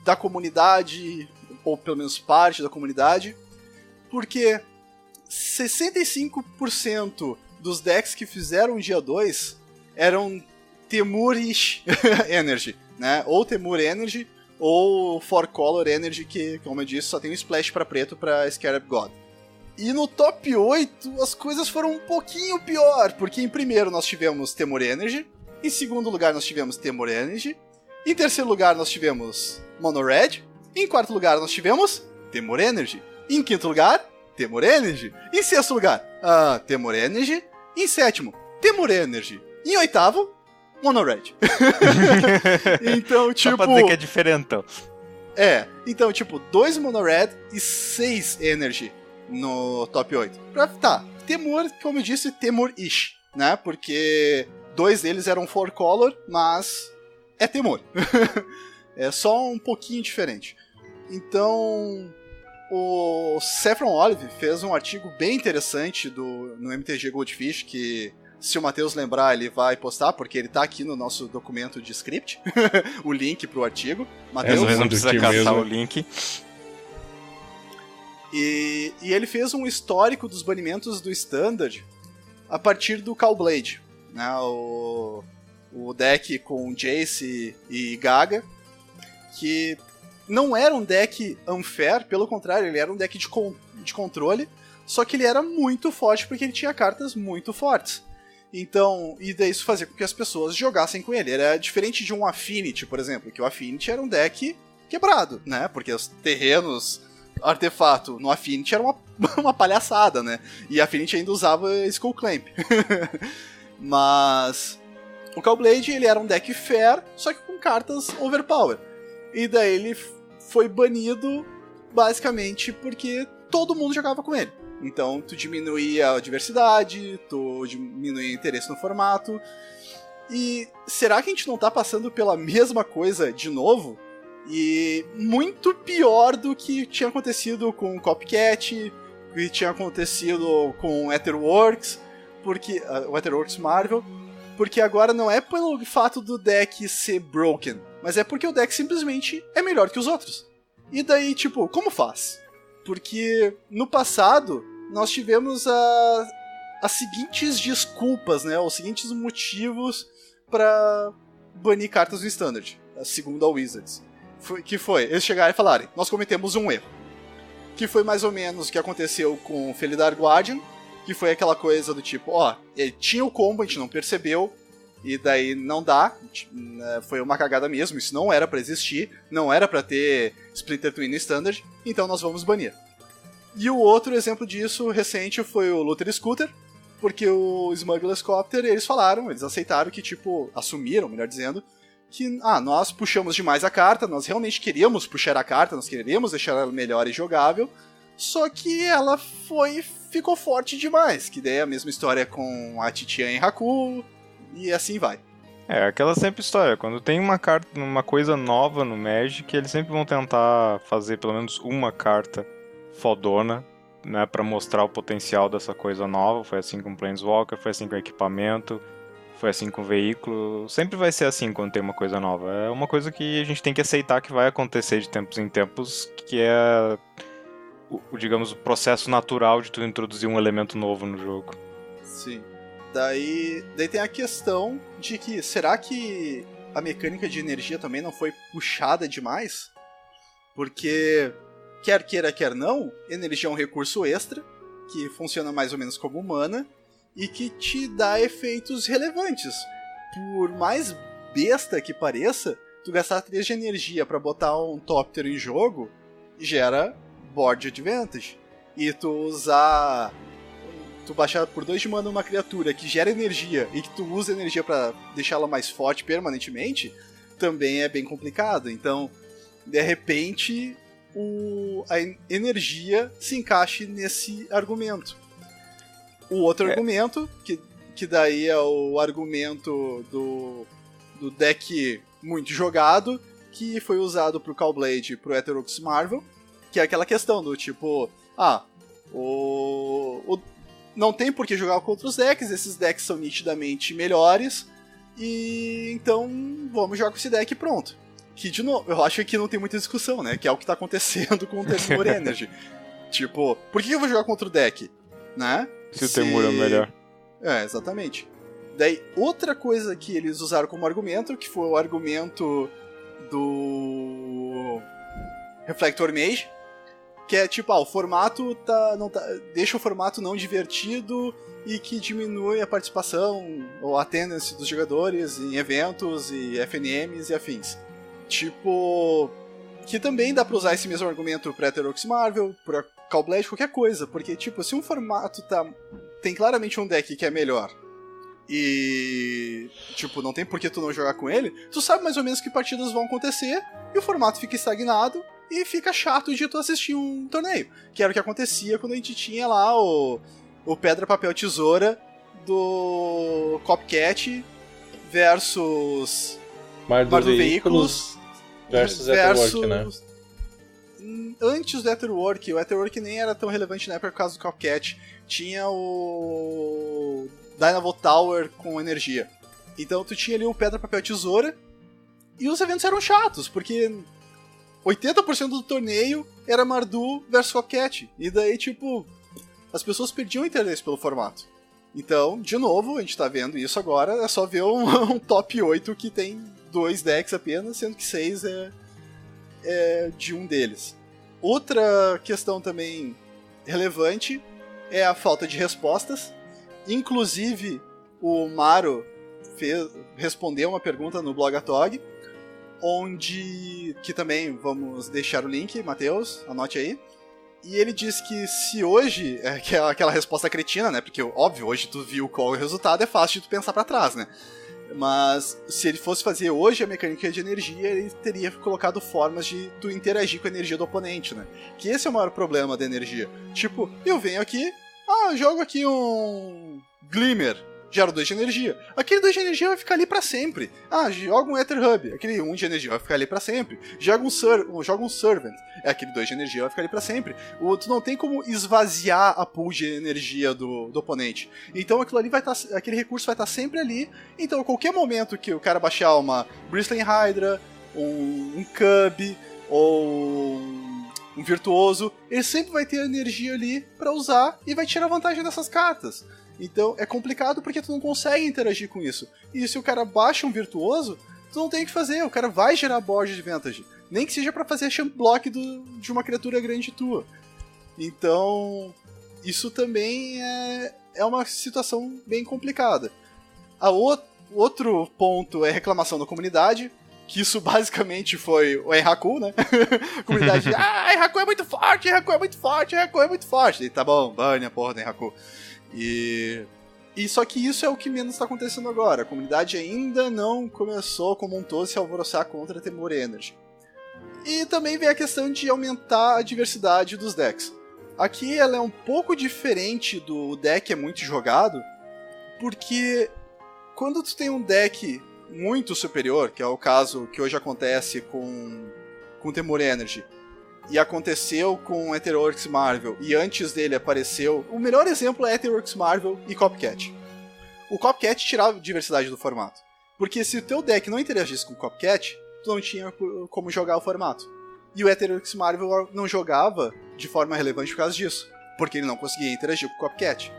da comunidade, ou pelo menos parte da comunidade, porque 65% dos decks que fizeram o dia 2 eram Temur-ish Energy, né? Ou Temur Energy, ou 4-Color Energy, que, como eu disse, só tem um splash pra preto pra Scarab God. E no top 8 as coisas foram um pouquinho pior, porque em primeiro nós tivemos Temur Energy, em segundo lugar nós tivemos Temur Energy, em terceiro lugar nós tivemos Mono Red, em quarto lugar nós tivemos Temur Energy, em quinto lugar, Temur Energy, em sexto lugar, Temur Energy, em sétimo, Temur Energy, em oitavo, Mono Red. Então, tipo... Só pra dizer que é diferentão. Então, tipo, 2 Mono Red e 6 Energy no top 8. Temur, como eu disse, Temur-ish, né? Porque 2 deles eram 4-Color, mas é Temur. É só um pouquinho diferente. Então, o Saffron Olive fez um artigo bem interessante no MTG Goldfish, que, se o Matheus lembrar, ele vai postar, porque ele tá aqui no nosso documento de script, o link pro artigo. Matheus, não precisa caçar o link. E ele fez um histórico dos banimentos do Standard a partir do Callblade, né? O deck com Jace e Gaga, que não era um deck unfair, pelo contrário, ele era um deck de controle, só que ele era muito forte porque ele tinha cartas muito fortes. Então, e daí isso fazia com que as pessoas jogassem com ele. Era diferente de um Affinity, por exemplo, que o Affinity era um deck quebrado, né? Porque os terrenos artefato no Affinity era uma palhaçada, né? E a Affinity ainda usava Skull Clamp. Mas o Callblade, ele era um deck fair, só que com cartas overpower. E daí ele foi banido basicamente porque todo mundo jogava com ele. Então tu diminuía a diversidade, tu diminuía o interesse no formato. E será que a gente não tá passando pela mesma coisa de novo? E muito pior do que tinha acontecido com Copycat, que tinha acontecido com Etherworks, porque o Etherworks Marvel, porque agora não é pelo fato do deck ser broken, mas é porque o deck simplesmente é melhor que os outros. E daí, tipo, como faz? Porque no passado nós tivemos as seguintes desculpas, né, os seguintes motivos para banir cartas do Standard, segundo a Wizards. Eles chegaram e falaram, nós cometemos um erro. Que foi mais ou menos o que aconteceu com Felidar Guardian, que foi aquela coisa do tipo, ó, ele tinha o combo, a gente não percebeu, e daí não dá, foi uma cagada mesmo, isso não era pra existir, não era pra ter Splinter Twin no Standard, então nós vamos banir. E o outro exemplo disso recente foi o Luther Scooter, porque o Smuggler's Copter, eles aceitaram que, tipo, assumiram, melhor dizendo, que nós puxamos demais a carta, nós realmente queríamos puxar a carta, nós queríamos deixar ela melhor e jogável, só que ela ficou forte demais, que daí é a mesma história com a Titian em Haku, e assim vai. É, aquela sempre história, quando tem uma coisa nova no Magic, eles sempre vão tentar fazer pelo menos uma carta fodona, né, pra mostrar o potencial dessa coisa nova. Foi assim com Planeswalker, foi assim com equipamento, foi assim com veículo, sempre vai ser assim quando tem uma coisa nova. É uma coisa que a gente tem que aceitar que vai acontecer de tempos em tempos, que é, digamos, o processo natural de tu introduzir um elemento novo no jogo. Sim. Daí tem a questão de que, será que a mecânica de energia também não foi puxada demais? Porque, quer queira, quer não, energia é um recurso extra, que funciona mais ou menos como mana, e que te dá efeitos relevantes. Por mais besta que pareça, tu gastar 3 de energia pra botar um Topter em jogo, gera board advantage. E tu baixar por 2 de mana uma criatura que gera energia e que tu usa energia pra deixá-la mais forte permanentemente, também é bem complicado. Então, de repente, a energia se encaixe nesse argumento. O outro argumento, que daí é o argumento do deck muito jogado, que foi usado pro Callblade e pro Aetherox Marvel, que é aquela questão do tipo, não tem por que jogar contra os decks, esses decks são nitidamente melhores, e então vamos jogar com esse deck e pronto. Que, de novo, eu acho que não tem muita discussão, né? Que é o que tá acontecendo com o Temur Energy. Tipo, por que eu vou jogar contra o deck? Né? Se o Temur é o melhor. É, exatamente. Daí, outra coisa que eles usaram como argumento, que foi o argumento do Reflector Mage, que é tipo, o formato deixa o formato não divertido e que diminui a participação ou a attendance dos jogadores em eventos e FNMs e afins. Tipo, que também dá pra usar esse mesmo argumento pra Aetherox Marvel, pra Callblade, qualquer coisa, porque tipo, se um formato tem claramente um deck que é melhor e tipo, não tem por que tu não jogar com ele, tu sabe mais ou menos que partidas vão acontecer e o formato fica estagnado e fica chato de tu assistir um torneio, que era o que acontecia quando a gente tinha lá o Pedra, Papel, Tesoura do Copcat versus Mar do Veículos versus Etherwork, né? Antes do Etherwork, o Etherwork nem era tão relevante na época por causa do Copcat. Tinha o Dynavolt Tower com energia. Então tu tinha ali o Pedra, Papel, Tesoura e os eventos eram chatos, porque 80% do torneio era Mardu versus Copcat. E daí, tipo, as pessoas perdiam interesse pelo formato. Então, de novo, a gente tá vendo isso agora, é só ver um top 8 que tem 2 decks apenas, sendo que 6 é de um deles. Outra questão também relevante é a falta de respostas. Inclusive, o Maro respondeu uma pergunta no Blogatog, que também vamos deixar o link, Matheus, anote aí. E ele diz que se hoje, que é aquela resposta cretina, né? Porque, óbvio, hoje tu viu qual é o resultado, é fácil de tu pensar pra trás, né? Mas se ele fosse fazer hoje a mecânica de energia, ele teria colocado formas de tu interagir com a energia do oponente, né? Que esse é o maior problema da energia. Tipo, eu venho aqui, jogo aqui um Glimmer, gero 2 de energia. Aquele 2 de energia vai ficar ali pra sempre. Joga um Ether Hub, aquele 1 de energia vai ficar ali pra sempre. Joga um Servant, aquele 2 de energia vai ficar ali pra sempre. Tu não tem como esvaziar a pool de energia do oponente. Então aquele recurso vai estar sempre ali. Então a qualquer momento que o cara baixar uma Bristling Hydra, um Cub ou um Virtuoso, ele sempre vai ter energia ali pra usar e vai tirar vantagem dessas cartas. Então é complicado porque tu não consegue interagir com isso. E se o cara baixa um Virtuoso, tu não tem o que fazer, o cara vai gerar board advantage. Nem que seja pra fazer champ block de uma criatura grande tua. Então isso também é uma situação bem complicada. Outro ponto é reclamação da comunidade, que isso basicamente foi o Enraku, né? A comunidade, Enraku é muito forte, Enraku é muito forte, Enraku é muito forte. E tá bom, bane a porra do Enraku. E só que isso é o que menos está acontecendo agora. A comunidade ainda não começou como um todo a se alvoroçar contra a Temur Energy. E também vem a questão de aumentar a diversidade dos decks. Aqui ela é um pouco diferente do deck é muito jogado, porque quando tu tem um deck muito superior, que é o caso que hoje acontece com Temur Energy, e aconteceu com Aetherworks Marvel, e antes dele apareceu... O melhor exemplo é Aetherworks Marvel e Copycat. O Copycat tirava a diversidade do formato. Porque se o teu deck não interagisse com o Copycat, tu não tinha como jogar o formato. E o Aetherworks Marvel não jogava de forma relevante por causa disso, porque ele não conseguia interagir com o Copycat.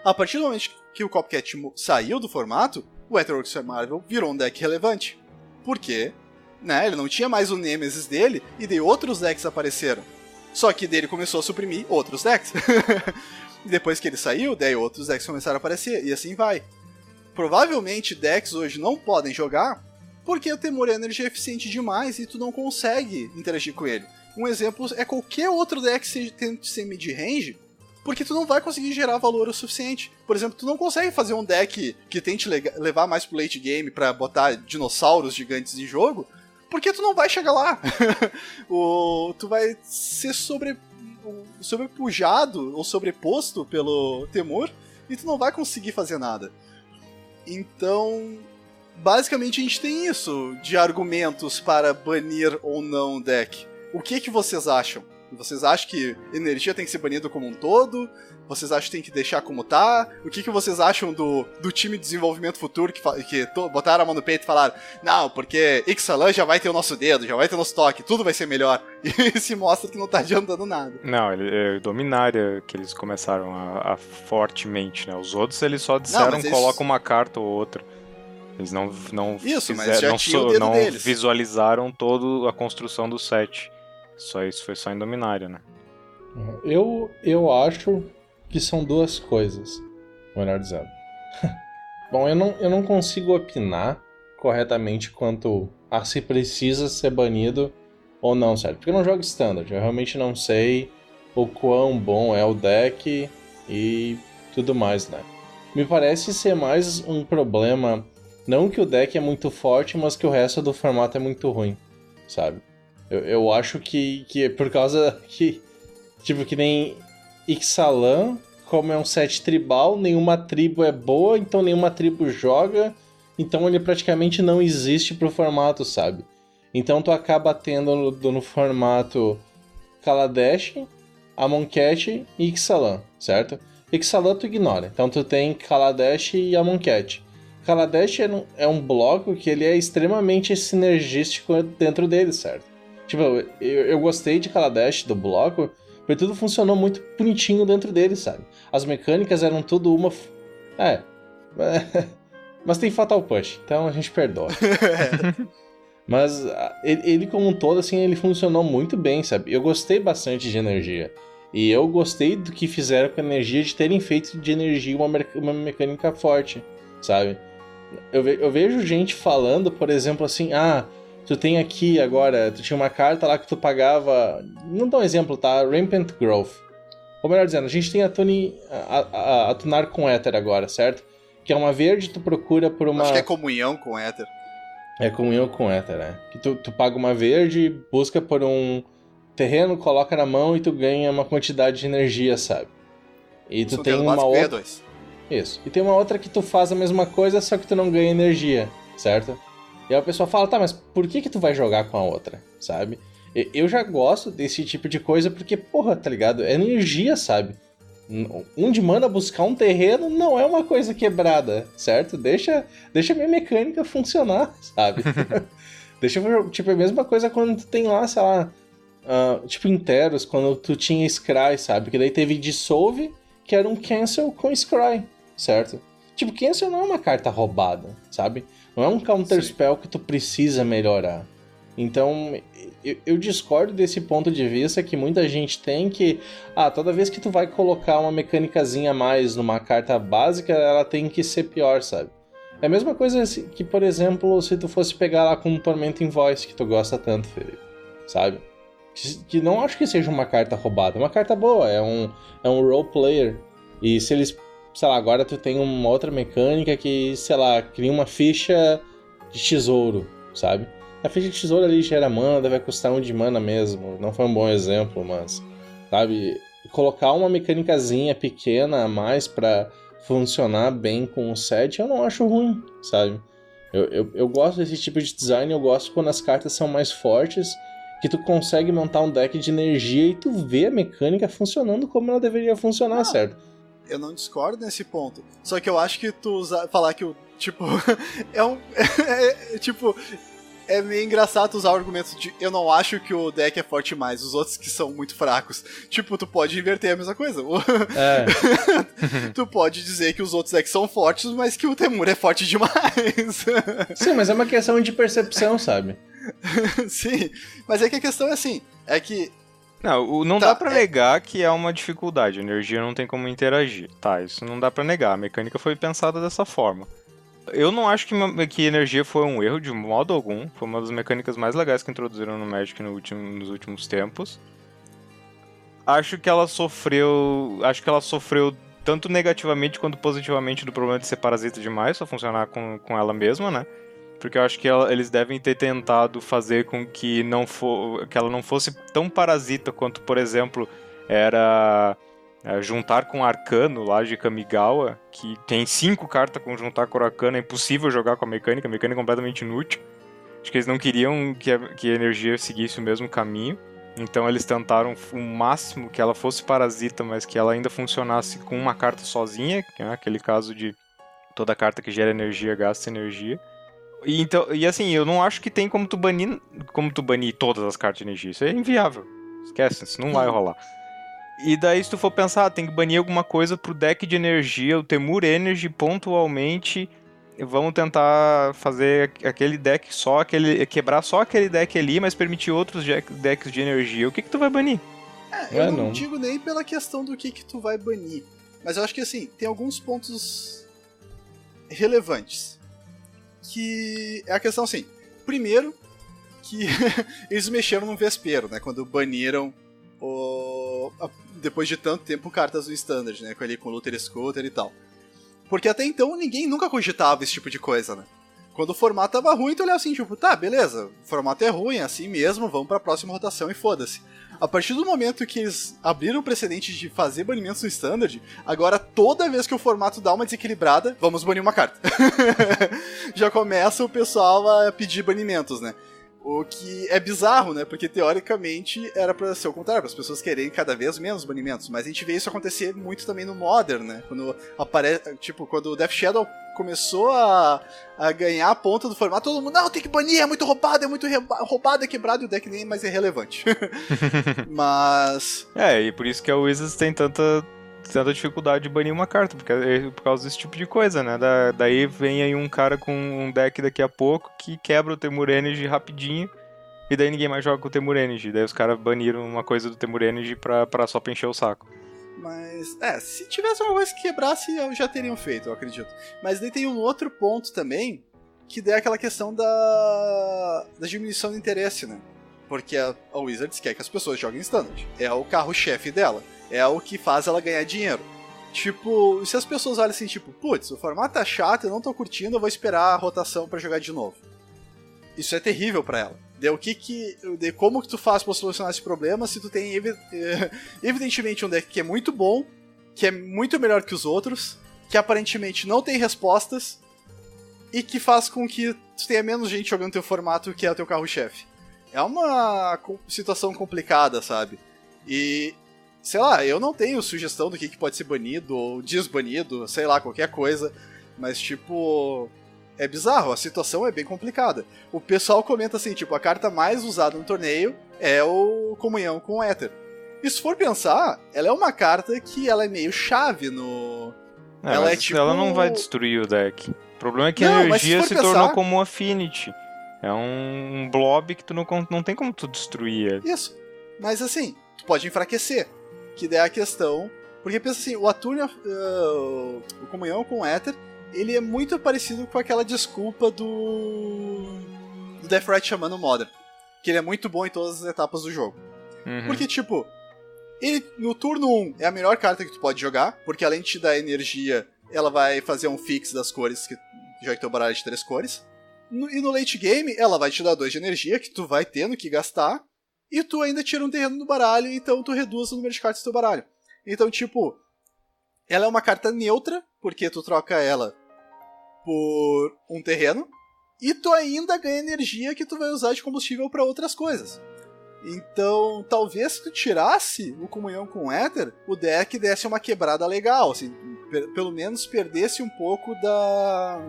A partir do momento que o Copycat saiu do formato, o Aetherworks Marvel virou um deck relevante. Por quê? Né, ele não tinha mais o Nemesis dele, e daí outros decks apareceram. Só que dele começou a suprimir outros decks. E depois que ele saiu, daí outros decks começaram a aparecer, e assim vai. Provavelmente decks hoje não podem jogar, porque o Temur Energy é eficiente demais e tu não consegue interagir com ele. Um exemplo é qualquer outro deck que tente ser mid-range, porque tu não vai conseguir gerar valor o suficiente. Por exemplo, tu não consegue fazer um deck que tente levar mais pro late game pra botar dinossauros gigantes em jogo, porque tu não vai chegar lá. Tu vai ser sobrepujado ou sobreposto pelo Temur e tu não vai conseguir fazer nada. Então, basicamente a gente tem isso de argumentos para banir ou não o deck. O que vocês acham? Vocês acham que energia tem que ser banido como um todo? Vocês acham que tem que deixar como tá? O que vocês acham do time de desenvolvimento futuro que botaram a mão no peito e falaram não, porque Ixalan já vai ter o nosso dedo, já vai ter o nosso toque, tudo vai ser melhor. E se mostra que não tá adiantando nada. Não, é Dominária que eles começaram a fortemente, né? Os outros eles só disseram coloca uma carta ou outra. Eles não visualizaram toda a construção do set. Só isso foi só em Dominária, né? Eu acho que são duas coisas, melhor dizendo. Bom, eu não consigo opinar corretamente quanto a se precisa ser banido ou não, certo? Porque eu não jogo Standard, eu realmente não sei o quão bom é o deck e tudo mais, né? Me parece ser mais um problema, não que o deck é muito forte, mas que o resto do formato é muito ruim, sabe? Eu acho que é por causa que, tipo, que nem Ixalan, como é um set tribal, nenhuma tribo é boa, então nenhuma tribo joga, então ele praticamente não existe pro formato, sabe? Então tu acaba tendo no formato Kaladesh, Amonkhet e Ixalan, certo? Ixalan tu ignora, então tu tem Kaladesh e Amonkhet. Kaladesh é um bloco que ele é extremamente sinergístico dentro dele, certo? Tipo, eu gostei de Kaladesh do bloco, porque tudo funcionou muito bonitinho dentro dele, sabe? As mecânicas eram tudo uma... Mas tem Fatal Push, então a gente perdoa. Mas ele como um todo, assim, ele funcionou muito bem, sabe? Eu gostei bastante de energia. E eu gostei do que fizeram com a energia, de terem feito de energia uma mecânica forte, sabe? Eu vejo gente falando, por exemplo, assim, tu tem aqui agora, tu tinha uma carta lá que tu pagava... Não dá um exemplo, tá? Rampant Growth. Ou melhor dizendo, a gente tem a Tunar com Éter agora, certo? Que é uma verde, tu procura por uma... Acho que é comunhão com Éter. É comunhão com Éter, né? Que tu paga uma verde, busca por um terreno, coloca na mão e tu ganha uma quantidade de energia, sabe? E tu tem uma outra... Isso. E tem uma outra que tu faz a mesma coisa, só que tu não ganha energia, certo? E aí a pessoa fala, tá, mas por que tu vai jogar com a outra, sabe? Eu já gosto desse tipo de coisa porque, porra, tá ligado? É energia, sabe? Um de mana buscar um terreno não é uma coisa quebrada, certo? Deixa a minha mecânica funcionar, sabe? Tipo, é a mesma coisa quando tu tem lá, sei lá, tipo em Teros, quando tu tinha Scry, sabe? Que daí teve Dissolve, que era um Cancel com Scry, certo? Tipo, Cancel não é uma carta roubada, sabe? Não é um counter spell que tu precisa melhorar. Então, eu discordo desse ponto de vista que muita gente tem que... toda vez que tu vai colocar uma mecânicazinha a mais numa carta básica, ela tem que ser pior, sabe? É a mesma coisa que, por exemplo, se tu fosse pegar lá com um Tormenting Voice, que tu gosta tanto, Felipe, sabe? Que não acho que seja uma carta roubada, é uma carta boa, é um role player. E se eles, sei lá, agora tu tem uma outra mecânica que, sei lá, cria uma ficha de tesouro, sabe? A ficha de tesouro ali gera mana, vai custar 1 de mana mesmo. Não foi um bom exemplo, mas... Sabe? Colocar uma mecânicazinha pequena a mais pra funcionar bem com o set, eu não acho ruim, sabe? Eu gosto desse tipo de design, eu gosto quando as cartas são mais fortes, que tu consegue montar um deck de energia e tu vê a mecânica funcionando como ela deveria funcionar, certo? Eu não discordo nesse ponto. Só que eu acho que falar que o... Tipo... tipo... É meio engraçado usar o argumento de eu não acho que o deck é forte mais, os outros que são muito fracos. Tipo, tu pode inverter a mesma coisa. Tu pode dizer que os outros decks são fortes, mas que o Temur é forte demais. Sim, mas é uma questão de percepção, sabe? Sim, mas é que a questão é assim, é que... Não dá pra negar que é uma dificuldade, a energia não tem como interagir. Tá, isso não dá pra negar, a mecânica foi pensada dessa forma. Eu não acho que energia foi um erro de modo algum. Foi uma das mecânicas mais legais que introduziram no Magic nos últimos tempos. Acho que ela sofreu tanto negativamente quanto positivamente do problema de ser parasita demais, só funcionar com ela mesma, né? Porque eu acho que eles devem ter tentado fazer com que ela não fosse tão parasita quanto, por exemplo, era... juntar com Arcano lá de Kamigawa, que tem 5 cartas com juntar com Arcano, é impossível jogar com a mecânica é completamente inútil. Acho que eles não queriam que a energia seguisse o mesmo caminho, então eles tentaram o máximo que ela fosse parasita, mas que ela ainda funcionasse com uma carta sozinha, que é aquele caso de toda carta que gera energia gasta energia. E assim, eu não acho que tem como tu banir todas as cartas de energia, isso é inviável, esquece, isso não vai rolar. E daí, se tu for pensar, tem que banir alguma coisa pro deck de energia, o Temur Energy, pontualmente, vamos tentar fazer aquele deck quebrar só aquele deck ali, mas permitir outros decks de energia. O que tu vai banir? Eu não digo nem pela questão do que tu vai banir, mas eu acho que, assim, tem alguns pontos relevantes, que é a questão, assim, primeiro, que eles mexeram no vespeiro, né, quando baniram depois de tanto tempo cartas do Standard, né, com Luther Scooter e tal. Porque até então ninguém nunca cogitava esse tipo de coisa, né. Quando o formato tava ruim, tu olhava assim, tipo, tá, beleza, o formato é ruim, é assim mesmo, vamos pra próxima rotação e foda-se. A partir do momento que eles abriram o precedente de fazer banimentos no Standard, agora toda vez que o formato dá uma desequilibrada, vamos banir uma carta. Já começa o pessoal a pedir banimentos, né. O que é bizarro, né? Porque teoricamente era pra ser o contrário, para as pessoas quererem cada vez menos banimentos. Mas a gente vê isso acontecer muito também no Modern, né? Quando aparece, tipo, quando o Death Shadow começou a ganhar a ponta do formato, todo mundo, não, tem que banir, é muito roubado, é quebrado, e o deck nem mais é relevante. Mas... e por isso que a Wizards tem tanta dificuldade de banir uma carta, porque é por causa desse tipo de coisa, né? Daí vem aí um cara com um deck daqui a pouco que quebra o Temur Energy rapidinho, e daí ninguém mais joga com o Temur Energy. Daí os caras baniram uma coisa do Temur Energy pra só pra encher o saco. Mas, se tivesse uma coisa que quebrasse, já teriam feito, eu acredito. Mas daí tem um outro ponto também, que daí é aquela questão da diminuição do interesse, né? Porque a Wizards quer que as pessoas joguem Standard. É o carro-chefe dela. É o que faz ela ganhar dinheiro. Tipo, se as pessoas olham assim, tipo, putz, o formato tá chato, eu não tô curtindo, eu vou esperar a rotação pra jogar de novo. Isso é terrível pra ela. Como que tu faz pra solucionar esse problema se tu tem evidentemente um deck que é muito bom, que é muito melhor que os outros, que aparentemente não tem respostas, e que faz com que tu tenha menos gente jogando teu formato, que é o teu carro-chefe. É uma situação complicada, sabe? E, sei lá, eu não tenho sugestão do que pode ser banido ou desbanido, sei lá, qualquer coisa, mas, tipo, é bizarro, a situação é bem complicada. O pessoal comenta assim, tipo, a carta mais usada no torneio é o Comunhão com o Éter. E se for pensar, ela é uma carta que ela é meio chave no... ela não vai destruir o deck. O problema é que a energia se tornou como um Affinity. É um blob que tu não tem como tu destruir ele. Isso. Mas assim, tu pode enfraquecer. Que daí é a questão. Porque pensa assim, o Aturnia, o Comunhão com o Éter, ele é muito parecido com aquela desculpa do Deathrite Shaman Modern. Que ele é muito bom em todas as etapas do jogo. Uhum. Porque, tipo, ele no turno 1 é a melhor carta que tu pode jogar, porque além de te dar energia, ela vai fazer um fix das cores, que já que teu baralho é de 3 cores. E no late game, ela vai te dar 2 de energia, que tu vai tendo que gastar, e tu ainda tira um terreno do baralho, então tu reduz o número de cartas do teu baralho. Então, tipo, ela é uma carta neutra, porque tu troca ela por um terreno, e tu ainda ganha energia que tu vai usar de combustível para outras coisas. Então, talvez se tu tirasse o Comunhão com o Éter, o deck desse uma quebrada legal, assim, pelo menos perdesse um pouco da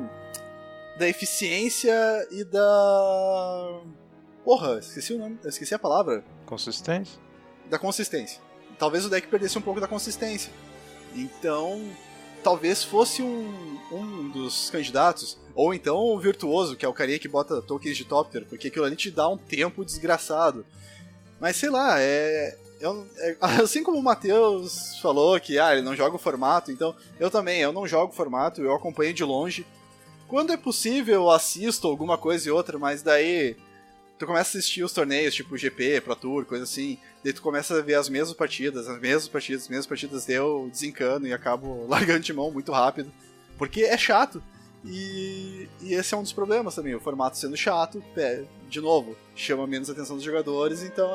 eficiência e da... Porra, esqueci o nome, esqueci a palavra. Consistência? Da consistência. Talvez o deck perdesse um pouco da consistência. Então, talvez fosse um dos candidatos, ou então o Virtuoso, que é o carinha que bota tokens de Topter, porque aquilo ali te dá um tempo desgraçado. Mas sei lá, assim como o Matheus falou que ele não joga o formato, então eu não jogo o formato, eu acompanho de longe. Quando é possível eu assisto alguma coisa e outra, mas daí tu começa a assistir os torneios, tipo GP, Pro Tour, coisa assim, daí tu começa a ver as mesmas partidas, daí eu desencano e acabo largando de mão muito rápido, porque é chato. E esse é um dos problemas também, o formato sendo chato, de novo, chama menos a atenção dos jogadores, então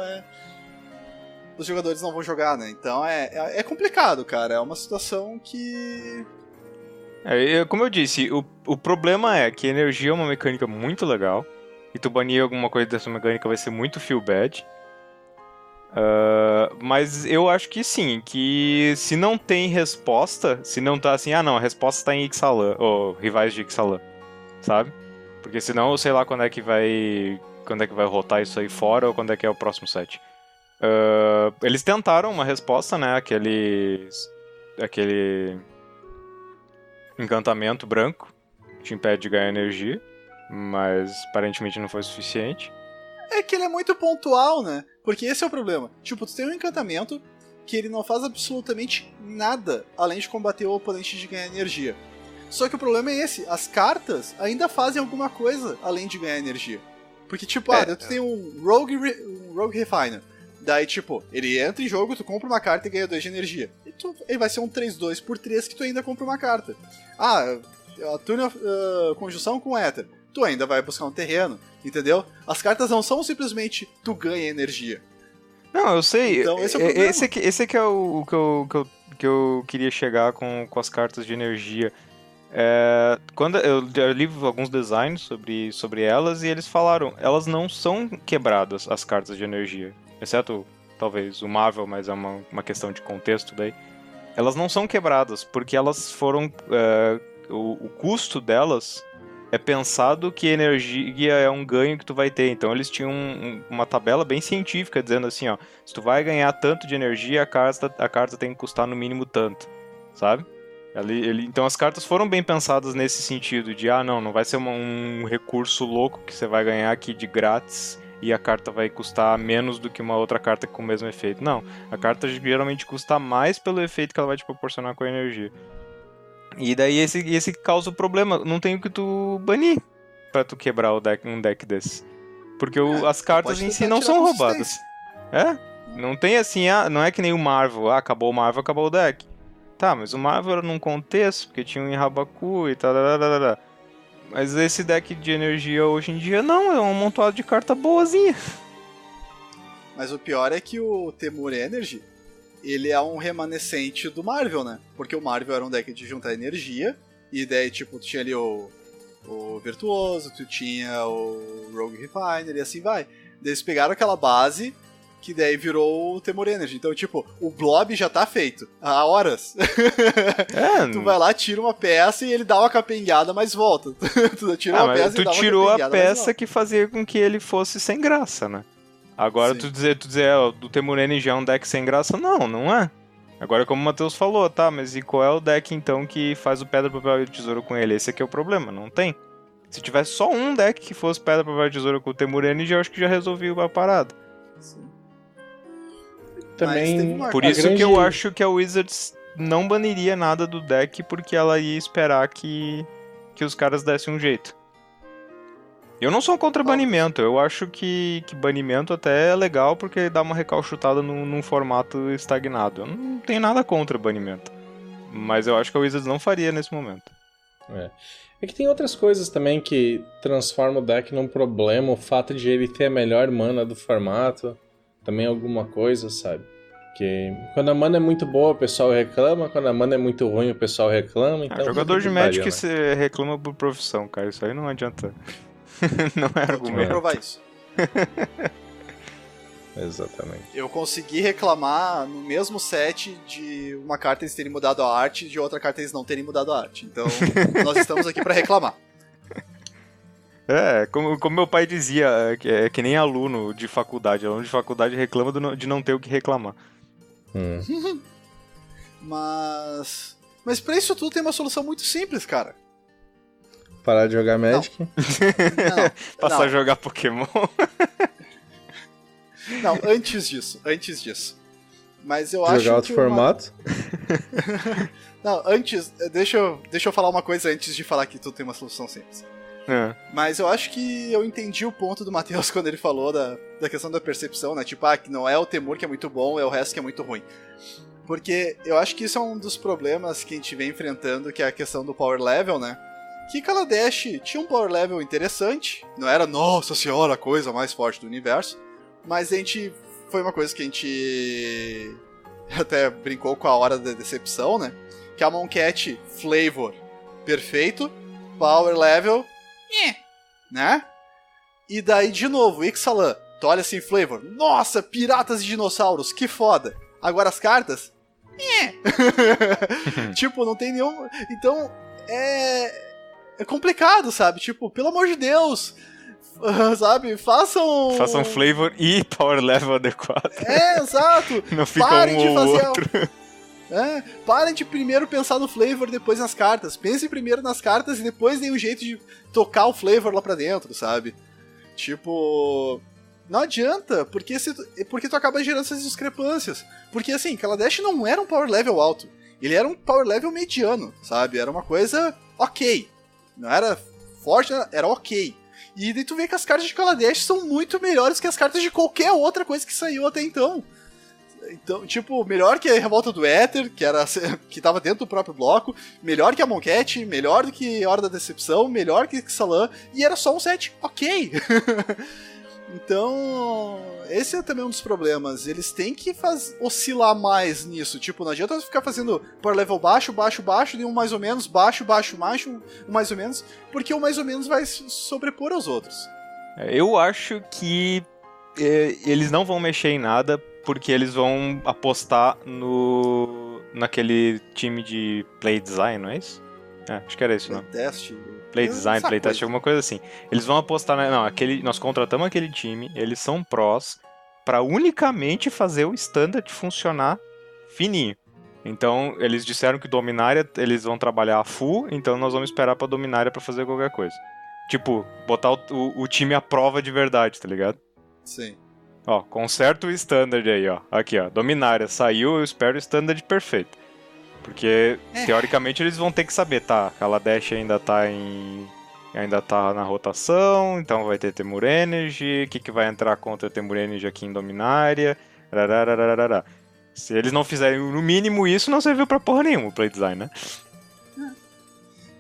os jogadores não vão jogar, né? Então é complicado, cara, é uma situação que... Como eu disse, o problema é que a energia é uma mecânica muito legal, e tu banir alguma coisa dessa mecânica vai ser muito feel bad. Mas eu acho que sim, que se não tem resposta, se não tá assim, a resposta tá em Ixalan, ou rivais de Ixalan, sabe? Porque senão eu sei lá quando é que vai rotar isso aí fora, ou quando é que é o próximo set. Eles tentaram uma resposta, né, aquele encantamento branco, que te impede de ganhar energia, mas aparentemente não foi suficiente. É que ele é muito pontual, né? Porque esse é o problema. Tipo, tu tem um encantamento que ele não faz absolutamente nada além de combater o oponente de ganhar energia. Só que o problema é esse, as cartas ainda fazem alguma coisa além de ganhar energia. Porque, tipo, tu tem um Rogue Refiner. Daí, tipo, ele entra em jogo, tu compra uma carta e ganha 2 de energia. E ele vai ser um 3/2 por 3 que tu ainda compra uma carta. A turno conjunção com Éter. Tu ainda vai buscar um terreno, entendeu? As cartas não são simplesmente tu ganha energia. Não, eu sei. Então, esse é o problema. Esse que é o que eu queria chegar com as cartas de energia. Quando eu li alguns designs sobre elas e eles falaram, elas não são quebradas, as cartas de energia. Exceto, talvez, o Marvel, mas é uma questão de contexto daí. Elas não são quebradas, porque elas foram... o custo delas é pensado que energia é um ganho que tu vai ter. Então eles tinham uma tabela bem científica dizendo assim, ó, se tu vai ganhar tanto de energia, a carta tem que custar no mínimo tanto, sabe? Então as cartas foram bem pensadas nesse sentido de, não vai ser um recurso louco que você vai ganhar aqui de grátis e a carta vai custar menos do que uma outra carta com o mesmo efeito. Não, a carta geralmente custa mais pelo efeito que ela vai te proporcionar com a energia. E daí esse causa o problema. Não tem o que tu banir pra tu quebrar um deck desse. Porque as cartas em si não são roubadas. Não tem assim, não é que nem o Marvel. Acabou o Marvel, acabou o deck. Tá, mas o Marvel era num contexto, porque tinha um Enrabaku e tal. Mas esse deck de energia hoje em dia não, é um amontoado de carta boazinha. Mas o pior é que o Temur Energy, ele é um remanescente do Marvel, né? Porque o Marvel era um deck de juntar energia, e daí, tipo, tu tinha ali o Virtuoso, tu tinha o Rogue Refiner, e assim vai. Daí eles pegaram aquela base, que daí virou o Temur Energy. Então, tipo, o Blob já tá feito, há horas. Tu vai lá, tira uma peça e ele dá uma capengada, mas volta. Tu tira uma peça e dá uma tirou a capengada, peça que fazia com que ele fosse sem graça, né? Agora, tu dizer, do Temur Energy é um deck sem graça? Não é. Agora, como o Matheus falou, tá, mas e qual é o deck, então, que faz o pedra, papel e tesouro com ele? Esse aqui é o problema, não tem. Se tivesse só um deck que fosse pedra, papel e tesoura com o Temur Energy, eu acho que já resolvia a parada. Sim. Também, Por isso que eu acho que a Wizards não baniria nada do deck, porque ela ia esperar que os caras dessem um jeito. Eu não sou contra banimento, eu acho que banimento até é legal porque dá uma recalchutada num formato estagnado. Eu não tenho nada contra banimento. Mas eu acho que a Wizards não faria nesse momento. É que tem outras coisas também que transformam o deck num problema. O fato de ele ter a melhor mana do formato também é alguma coisa, sabe? Porque quando a mana é muito boa, o pessoal reclama. Quando a mana é muito ruim, o pessoal reclama. Então, jogador de Magic você reclama por profissão, cara. Isso aí não adianta. Não é argumento. Vou provar isso. Exatamente. Eu consegui reclamar no mesmo set de uma carta eles terem mudado a arte e de outra carta eles não terem mudado a arte. Então, nós estamos aqui pra reclamar. Como meu pai dizia, é que nem aluno de faculdade. Aluno de faculdade reclama de não ter o que reclamar. Mas pra isso tudo tem uma solução muito simples, cara. Parar de jogar Magic? Não. Passar a jogar Pokémon? Não, antes disso. Mas eu acho que... Jogar outro formato? Não, antes... Deixa eu falar uma coisa antes de falar que tudo tem uma solução simples. Mas eu acho que eu entendi o ponto do Matheus quando ele falou da questão da percepção, né? Tipo, que não é o Temur que é muito bom, é o resto que é muito ruim. Porque eu acho que isso é um dos problemas que a gente vem enfrentando, que é a questão do power level, né? Que Kaladesh tinha um power level interessante, não era, nossa senhora, a coisa mais forte do universo, mas foi uma coisa que a gente até brincou com a hora da decepção, né? Que a Moncat Flavor, perfeito, power level, né? E daí, de novo, Ixalan, tu olha assim, Flavor, nossa, piratas e dinossauros, que foda. Agora as cartas, tipo, não tem nenhum... Então, é complicado, sabe? Tipo, pelo amor de Deus, sabe? Façam flavor e power level adequado. Exato. Não fica parem um ou outro. Parem de primeiro pensar no flavor, depois nas cartas. Pensem primeiro nas cartas e depois deem um jeito de tocar o flavor lá pra dentro, sabe? Tipo... Não adianta, porque tu acaba gerando essas discrepâncias. Porque, assim, Kaladesh não era um power level alto. Ele era um power level mediano, sabe? Era uma coisa ok. Não era forte, era ok. E daí tu vê que as cartas de Kaladesh são muito melhores que as cartas de qualquer outra coisa que saiu até então. Então, tipo, melhor que a Revolta do Éter, que tava dentro do próprio bloco, melhor que a Moncat, melhor do que a Hora da Decepção, melhor que Ixalan, e era só um set ok. Então, esse é também um dos problemas. Eles têm que oscilar mais nisso. Tipo, não adianta ficar fazendo power level baixo, baixo, baixo, e um mais ou menos, baixo, baixo, baixo, um mais ou menos, porque o mais ou menos vai sobrepor aos outros. Eu acho que eles não vão mexer em nada, porque eles vão apostar naquele time de play design, não é isso? Acho que era isso, não? Play design, playtest, alguma coisa assim. Eles vão apostar nós contratamos aquele time, eles são prós pra unicamente fazer o standard funcionar fininho. Então, eles disseram que Dominária eles vão trabalhar a full, então nós vamos esperar pra Dominária pra fazer qualquer coisa. Tipo, botar o time à prova de verdade, tá ligado? Sim. Ó, conserta o standard aí, ó. Aqui, ó, Dominária saiu, eu espero o standard perfeito. Porque, teoricamente, eles vão ter que saber, tá? Kaladesh ainda tá na rotação, então vai ter Temur Energy, o que vai entrar contra Temur Energy aqui em Dominária, rararararara. Se eles não fizerem no mínimo isso, não serviu pra porra nenhuma o play design, né?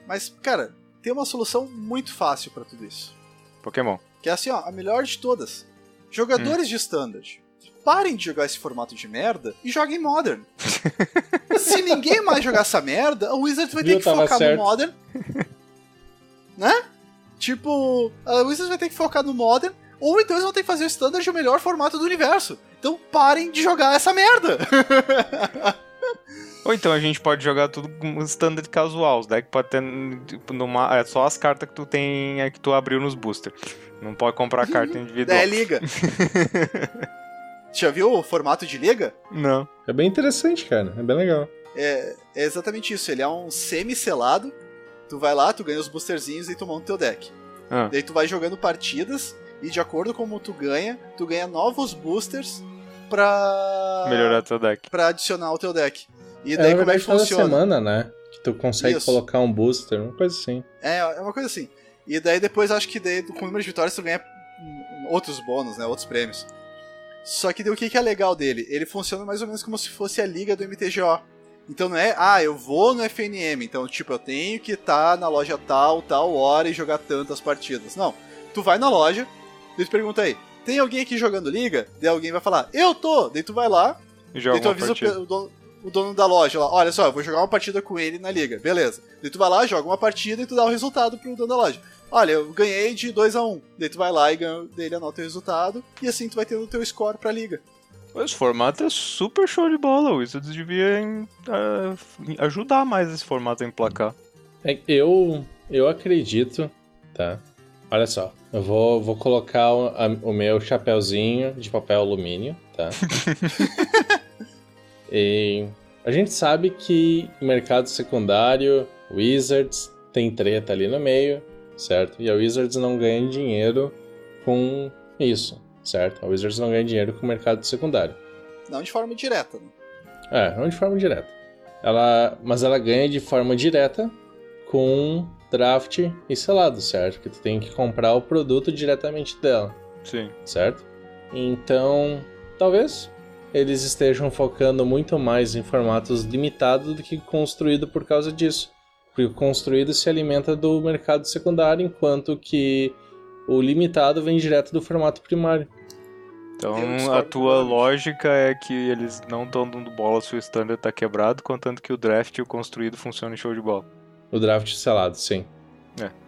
Mas, cara, tem uma solução muito fácil pra tudo isso. Pokémon. Que é assim, ó, a melhor de todas. Jogadores de Standard, parem de jogar esse formato de merda e joguem Modern. Se ninguém mais jogar essa merda, o Wizards vai ter que focar no Modern. Né? Tipo, a Wizards vai ter que focar no Modern, ou então eles vão ter que fazer o Standard o melhor formato do universo. Então parem de jogar essa merda. Ou então a gente pode jogar tudo com Standard casual. Os decks pode ter só as cartas que tu tem, que tu abriu nos boosters. Não pode comprar carta individual. É liga. Já viu o formato de liga? Não. É bem interessante, cara. É bem legal. É exatamente isso. Ele é um semi-selado. Tu vai lá, tu ganha os boosterzinhos e tu monta o teu deck. Daí tu vai jogando partidas e de acordo com como tu ganha novos boosters pra... Melhorar teu deck. Pra adicionar ao teu deck. E Na daí como é verdade, que toda funciona? semana, né? Que tu consegue colocar um booster, uma coisa assim. É uma coisa assim. E daí depois acho que daí, com o número de vitórias tu ganha outros bônus, né? Outros prêmios. Só que daí, o que é legal dele? Ele funciona mais ou menos como se fosse a liga do MTGO. Então não é, eu vou no FNM, então tipo, eu tenho que estar na loja tal hora e jogar tantas partidas. Não, tu vai na loja, daí tu pergunta aí, tem alguém aqui jogando liga? Daí alguém vai falar, eu tô! Daí tu vai lá, Joga daí tu avisa o dono da loja lá, olha só, eu vou jogar uma partida com ele na liga, beleza. Daí tu vai lá, joga uma partida e tu dá o resultado pro dono da loja. Olha, eu ganhei de 2-1. Daí tu vai lá e ganha, daí ele anota o resultado, e assim tu vai tendo o teu score pra liga. Esse formato é super show de bola, o Wizards devia ajudar mais esse formato a emplacar. Eu acredito, tá? Olha só, eu vou colocar o meu chapéuzinho de papel alumínio, tá? E a gente sabe que o mercado secundário, Wizards, tem treta ali no meio, certo? E a Wizards não ganha dinheiro com isso, certo? A Wizards não ganha dinheiro com o mercado secundário. Não de forma direta, né? Não de forma direta. Mas ela ganha de forma direta com draft e selado, certo? Que tu tem que comprar o produto diretamente dela. Sim. Certo? Então, talvez eles estejam focando muito mais em formatos limitados do que construído por causa disso. Porque o construído se alimenta do mercado secundário, enquanto que o limitado vem direto do formato primário. Então a tua lógica é que eles não estão dando bola se o standard tá quebrado, contanto que o draft e o construído funcionam em show de bola. O draft selado, sim.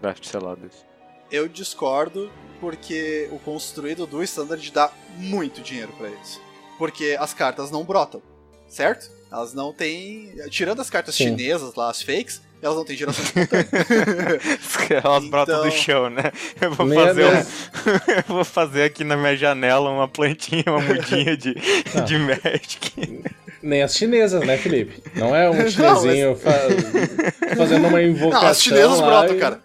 Draft selado. Isso. Eu discordo porque o construído do standard dá muito dinheiro pra eles. Porque as cartas não brotam, certo? Elas não têm... Tirando as cartas chinesas lá, as fakes, elas não têm geração espontânea. Elas brotam do chão, né? Eu vou fazer aqui na minha janela uma plantinha, uma mudinha de Magic. Nem as chinesas, né, Felipe? Não é um chinesinho fazendo uma invocação. Não, as chinesas brotam, cara.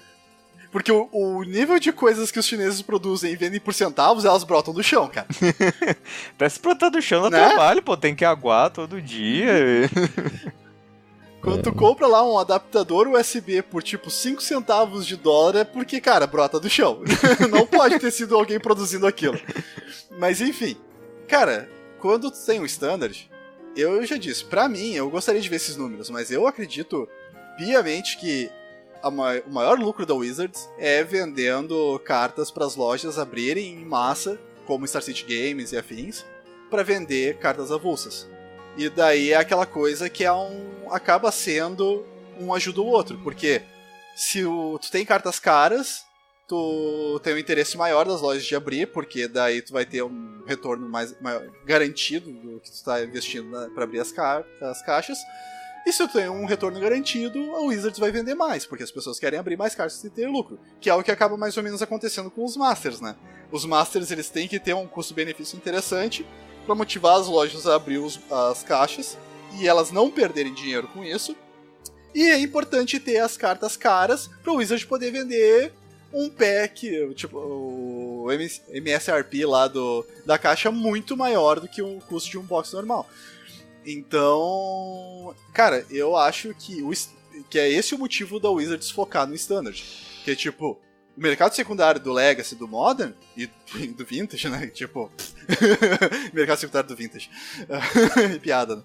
Porque o nível de coisas que os chineses produzem e vendem por centavos, elas brotam do chão, cara. Pra se brotar do chão dá trabalho, pô. Tem que aguar todo dia. Quando tu compra lá um adaptador USB por tipo 5 centavos de dólar, é porque, cara, brota do chão. Não pode ter sido alguém produzindo aquilo. Mas enfim, cara, quando tu tem um standard, eu já disse, pra mim, eu gostaria de ver esses números, mas eu acredito piamente que o maior lucro da Wizards é vendendo cartas para as lojas abrirem em massa, como Star City Games e afins, para vender cartas avulsas. E daí é aquela coisa que acaba sendo um ajuda o outro, porque se tu tem cartas caras, tu tem um interesse maior das lojas de abrir, porque daí tu vai ter um retorno maior, garantido do que tu está investindo para abrir as caixas. E se eu tenho um retorno garantido, a Wizards vai vender mais, porque as pessoas querem abrir mais cartas e ter lucro. Que é o que acaba mais ou menos acontecendo com os Masters, né? Os Masters, eles têm que ter um custo-benefício interessante para motivar as lojas a abrir as caixas e elas não perderem dinheiro com isso. E é importante ter as cartas caras para o Wizard poder vender um pack, tipo o MSRP lá da caixa, muito maior do que o custo de um box normal. Então, cara, eu acho que é esse o motivo da Wizards focar no Standard. Que é tipo, o mercado secundário do Legacy, do Modern e do Vintage, né? Tipo, mercado secundário do Vintage. Piada, né?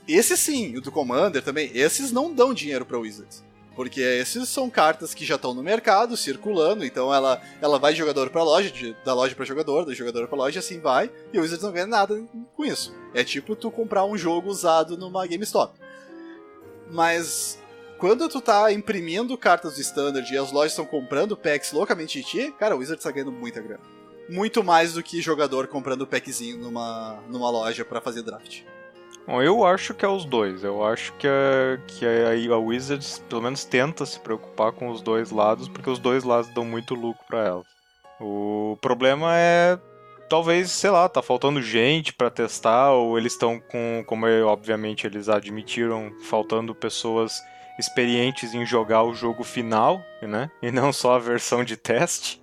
Esse sim, o do Commander também, esses não dão dinheiro pra Wizards. Porque esses são cartas que já estão no mercado, circulando, então ela vai de jogador pra loja, da loja pra jogador, da jogador pra loja, assim vai, e o Wizards não ganha nada com isso. É tipo tu comprar um jogo usado numa GameStop. Mas quando tu tá imprimindo cartas do Standard e as lojas estão comprando packs loucamente de ti, cara, o Wizards tá ganhando muita grana. Muito mais do que jogador comprando packzinho numa loja pra fazer draft. Bom, eu acho que é os dois. Eu acho que a Wizards pelo menos tenta se preocupar com os dois lados, porque os dois lados dão muito lucro pra ela. O problema é, talvez, sei lá, tá faltando gente pra testar, ou eles estão com, como obviamente eles admitiram, faltando pessoas experientes em jogar o jogo final, né? E não só a versão de teste.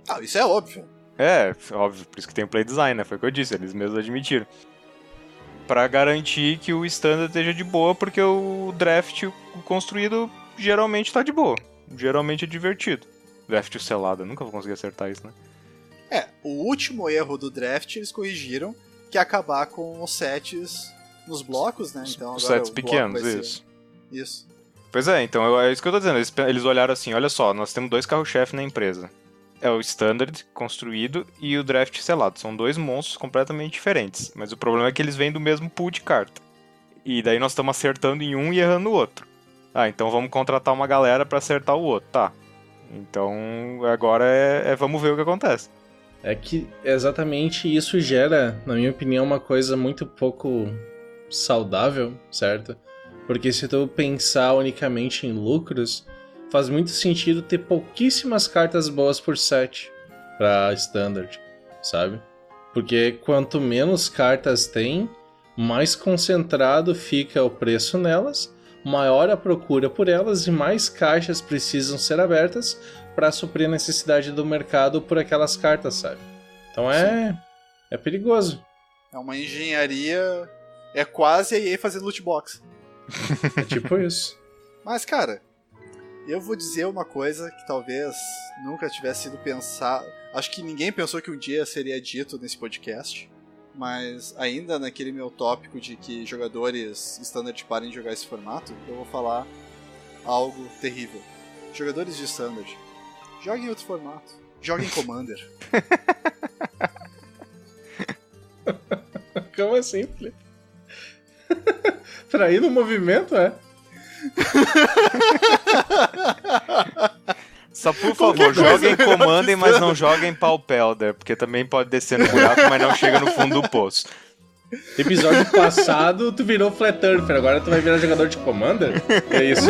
Ah, isso é óbvio. É, óbvio, por isso que tem o play design, né? Foi o que eu disse, eles mesmos admitiram. Pra garantir que o standard esteja de boa, porque o draft construído geralmente tá de boa. Geralmente é divertido. Draft selado, eu nunca vou conseguir acertar isso, né? O último erro do draft eles corrigiram, que é acabar com os sets nos blocos, né? Então, Os agora sets o bloco pequenos, vai ser- isso. Isso. Pois é, então é isso que eu tô dizendo. Eles olharam assim, olha só, nós temos 2 carro-chefe na empresa. É o Standard construído e o Draft selado. São 2 monstros completamente diferentes. Mas o problema é que eles vêm do mesmo pool de carta. E daí nós estamos acertando em um e errando no outro. Ah, então vamos contratar uma galera pra acertar o outro, tá. Então agora vamos ver o que acontece. É que exatamente isso gera, na minha opinião, uma coisa muito pouco saudável, certo? Porque se tu pensar unicamente em lucros, faz muito sentido ter pouquíssimas cartas boas por set pra Standard, sabe? Porque quanto menos cartas tem, mais concentrado fica o preço nelas, maior a procura por elas e mais caixas precisam ser abertas para suprir a necessidade do mercado por aquelas cartas, sabe? Então é perigoso. É uma engenharia... É quase a EA fazendo loot box. É tipo isso. Mas, cara, eu vou dizer uma coisa que talvez nunca tivesse sido pensado. Acho que ninguém pensou que um dia seria dito nesse podcast. Mas ainda naquele meu tópico de que jogadores Standard parem de jogar esse formato, eu vou falar algo terrível. Jogadores de Standard, joguem em outro formato. Joguem Commander. Como assim, Felipe? Trair no movimento, é? Só por favor, joguem Commander, mas não joguem Paupelder, porque também pode descer no buraco, mas não chega no fundo do poço. Episódio passado, tu virou Flat Earther, agora tu vai virar jogador de Commander? É isso.